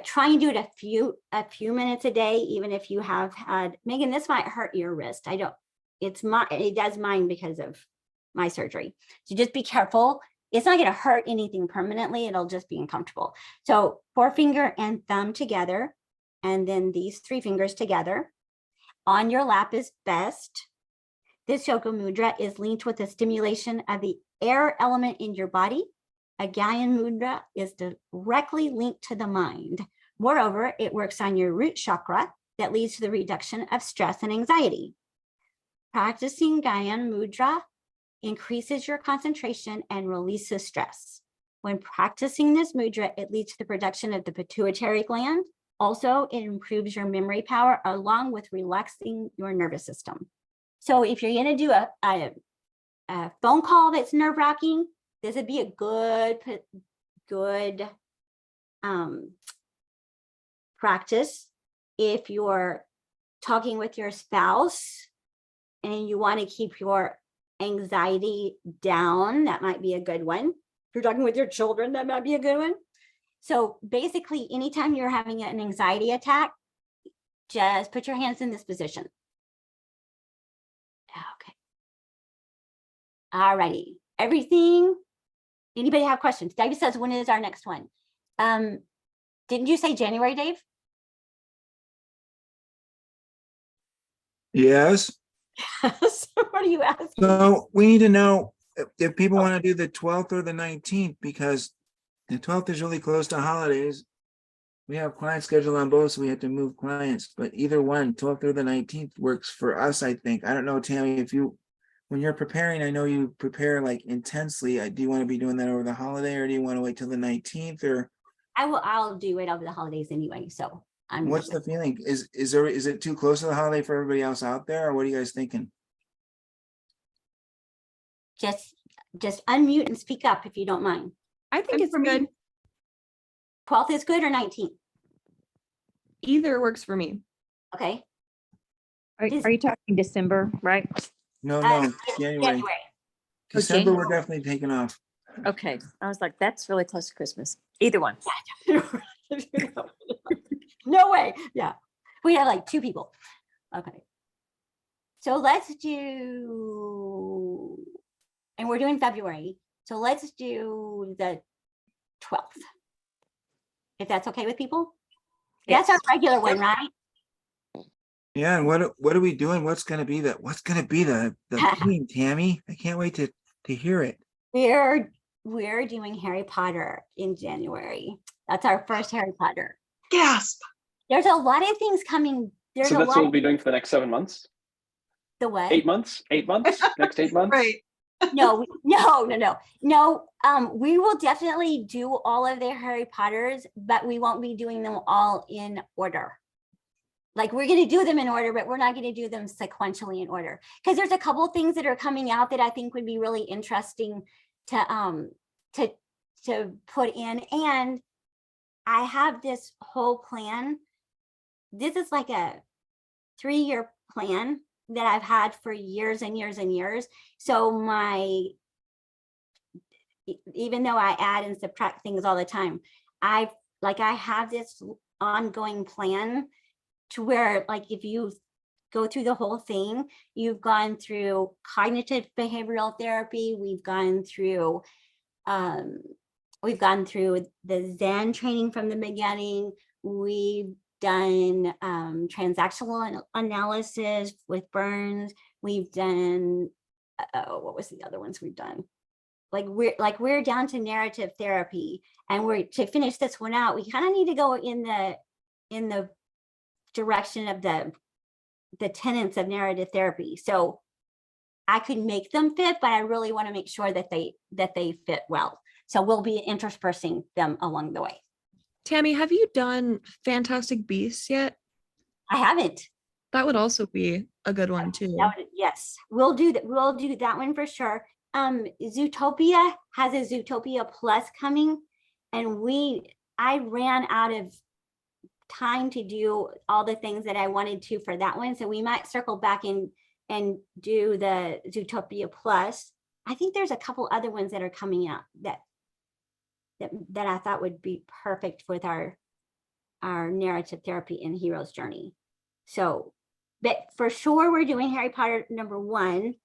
try and do it a few minutes a day, even if you have had, Megan, this might hurt your wrist. It does mine because of my surgery. So just be careful. It's not going to hurt anything permanently. It'll just be uncomfortable. So forefinger and thumb together, and then these 3 fingers together. On your lap is best. This yoga mudra is linked with the stimulation of the air element in your body. A Gyan mudra is directly linked to the mind. Moreover, it works on your root chakra that leads to the reduction of stress and anxiety. Practicing Gyan mudra increases your concentration and releases stress. When practicing this mudra, it leads to the production of the pituitary gland. Also, it improves your memory power along with relaxing your nervous system. So if you're going to do a phone call that's nerve-wracking, this would be a good practice. If you're talking with your spouse and you want to keep your anxiety down, that might be a good one. If you're talking with your children, that might be a good one. So basically, anytime you're having an anxiety attack, just put your hands in this position. Okay. All righty. Everything. Anybody have questions? David says, when is our next one? Didn't you say January, Dave? Yes. So what are you asking? So we need to know if people want to do the 12th or the 19th, because the 12th is really close to holidays. We have clients scheduled on both, so we have to move clients, but either one, 12th or the 19th works for us, I think. I don't know, Tammy, if you, when you're preparing, I know you prepare like intensely. Do you want to be doing that over the holiday, or do you want to wait till the 19th, or? I'll do it over the holidays anyway. So What's the feeling? Is it too close to the holiday for everybody else out there, or what are you guys thinking? just unmute and speak up if you don't mind. I think it's good. 12th is good or 19th? Either works for me. Okay. Are you talking December, right? No, January. Oh, December, we're January. definitely taking off. Okay, I was like, that's really close to Christmas. Either one. No way. Yeah. We have like 2 people. Okay. So let's do, and we're doing February. So let's do the 12th. If that's okay with people? That's our regular one, right? Yeah, and what are we doing? What's gonna be the theme, Tammy? I can't wait to hear it. We're doing Harry Potter in January. That's our first Harry Potter. Gasp. There's a lot of things coming. There's So a that's lot. what we'll be doing for the next 7 months, The what? 8 months, 8 months, next 8 months. Right. No. We will definitely do all of the Harry Potters, but we won't be doing them all in order. Like, we're going to do them in order, but we're not going to do them sequentially in order, because there's a couple things that are coming out that I think would be really interesting to put in. And I have this whole plan. This is like a 3-year plan that I've had for years and years and years. So even though I add and subtract things all the time, I have this ongoing plan to where, like, if you go through the whole thing, you've gone through cognitive behavioral therapy, we've gone through the Zen training from the beginning, we've done transactional analysis with Burns, we've done what was the other ones we've done? We're down to narrative therapy, and we're to finish this one out. We kind of need to go in the direction of the tenets of narrative therapy. So I could make them fit, but I really want to make sure that they fit well. So we'll be interspersing them along the way. Tammy, have you done Fantastic Beasts yet? I haven't. That would also be a good one too. Yes, we'll do that. We'll do that one for sure. Zootopia has a Zootopia Plus coming, and I ran out of time to do all the things that I wanted to for that one. So we might circle back and do the Zootopia Plus. I think there's a couple other ones that are coming out that I thought would be perfect with our narrative therapy and hero's journey. So, but for sure, we're doing Harry Potter #1.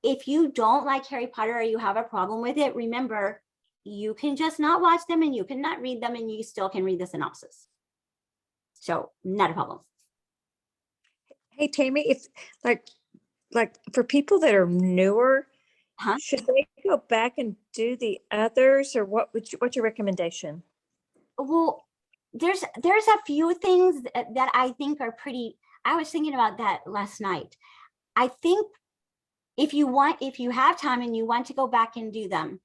If you don't like Harry Potter or you have a problem with it, remember, you can just not watch them and you can not read them and you still can read the synopsis. So not a problem. Hey, Tammy, if like for people that are newer, Huh? should they go back and do the others, or what's your recommendation? Well, there's a few things that I think are pretty, I was thinking about that last night. I think if you have time and you want to go back and do them,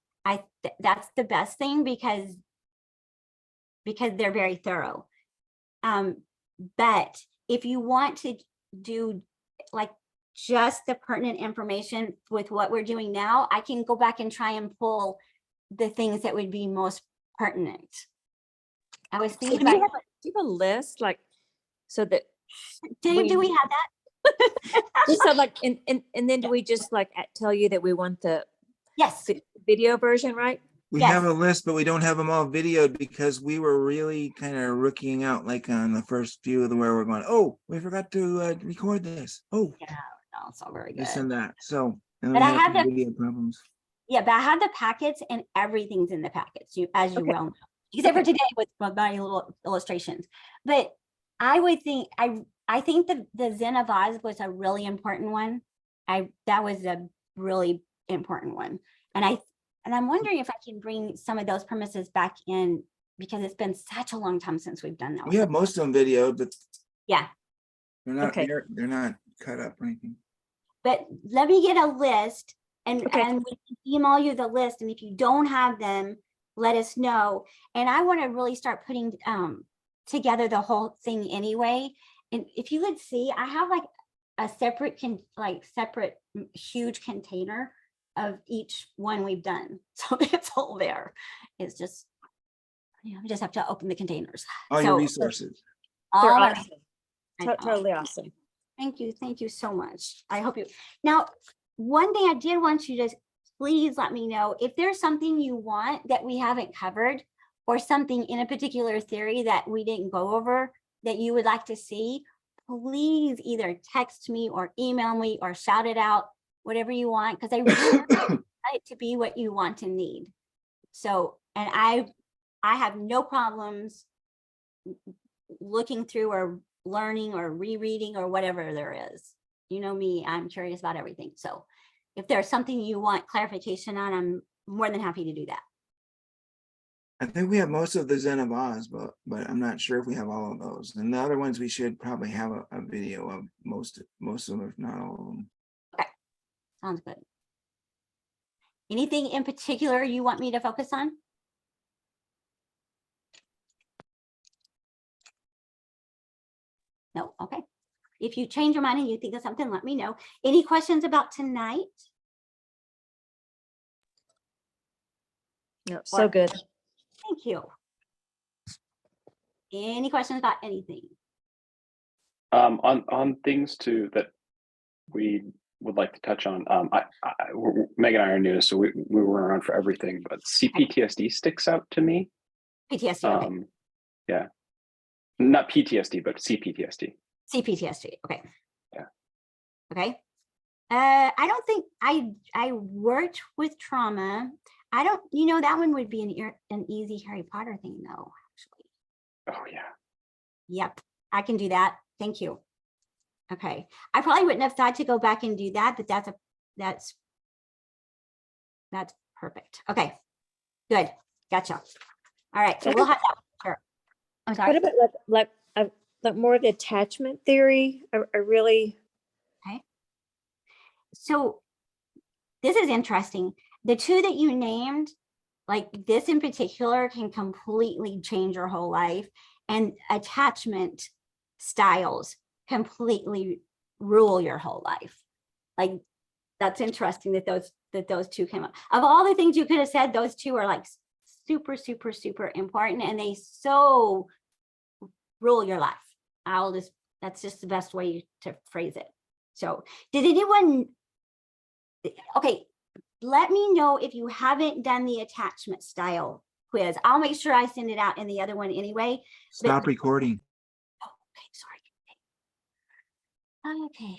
that's the best thing because they're very thorough. But if you want to do like just the pertinent information with what we're doing now, I can go back and try and pull the things that would be most pertinent. I was thinking Do you about, have a list, like, so that do we have that? just so like, and then do we just like tell you that we want the Yes. video version, right? We Yes. have a list, but we don't have them all videoed because we were really kind of rookieing out, like on the first few of the where we're going, oh, we forgot to record this. Oh, Yeah, no, it's all very this good. and that. So, and But we I have have some the- video problems. Yeah, but I have the packets and everything's in the packets, as you Okay. well know, except for today with my little illustrations. But I would think, I think the Zen of Oz was a really important one. That was a really important one. And I'm wondering if I can bring some of those premises back in, because it's been such a long time since we've done that. We have most of them videoed, but Yeah, they're not, Okay. they're not cut up or anything. but let me get a list and Okay. we can email you the list. And if you don't have them, let us know. And I want to really start putting together the whole thing anyway. And if you could see, I have like a separate huge container of each one we've done. So it's all there. It's just, we just have to open the containers. All your So, resources. all They're our- awesome. I know. Totally awesome. Thank you so much. I hope you, now, one thing I did want you to please let me know if there's something you want that we haven't covered, or something in a particular theory that we didn't go over that you would like to see. Please either text me or email me or shout it out, whatever you want, because I really want it to be what you want and need. So, and I have no problems looking through or learning or rereading or whatever there is. You know me, I'm curious about everything. So if there's something you want clarification on, I'm more than happy to do that. I think we have most of the Zen of Oz, but I'm not sure if we have all of those. And the other ones, we should probably have a video of most of them, if not all of them. Sounds good. Anything in particular you want me to focus on? No, okay. If you change your mind and you think of something, let me know. Any questions about tonight? No, so good. Thank you. Any questions about anything? On things too that we would like to touch on. Megan and I are new, so we weren't around for everything, but CPTSD sticks out to me. PTSD, okay. Yeah, not PTSD, but CPTSD. CPTSD, okay. Yeah. Okay. I don't think I worked with trauma. I don't, that one would be an easy Harry Potter thing though, actually. Oh yeah. Yep, I can do that. Thank you. Okay. I probably wouldn't have thought to go back and do that, but that's perfect. Okay, good. Gotcha. All right, so we'll have that. Sure. I'm sorry. What about like more of the attachment theory? I really, So this is interesting. The two that you named, like this in particular, can completely change your whole life, and attachment styles completely rule your whole life. Like that's interesting that those two came up. Of all the things you could have said, those two are like super, super, super important, and they so rule your life. That's just the best way to phrase it. So did anyone, okay, let me know if you haven't done the attachment style quiz. I'll make sure I send it out in the other one anyway. Stop recording. Okay, sorry. Okay.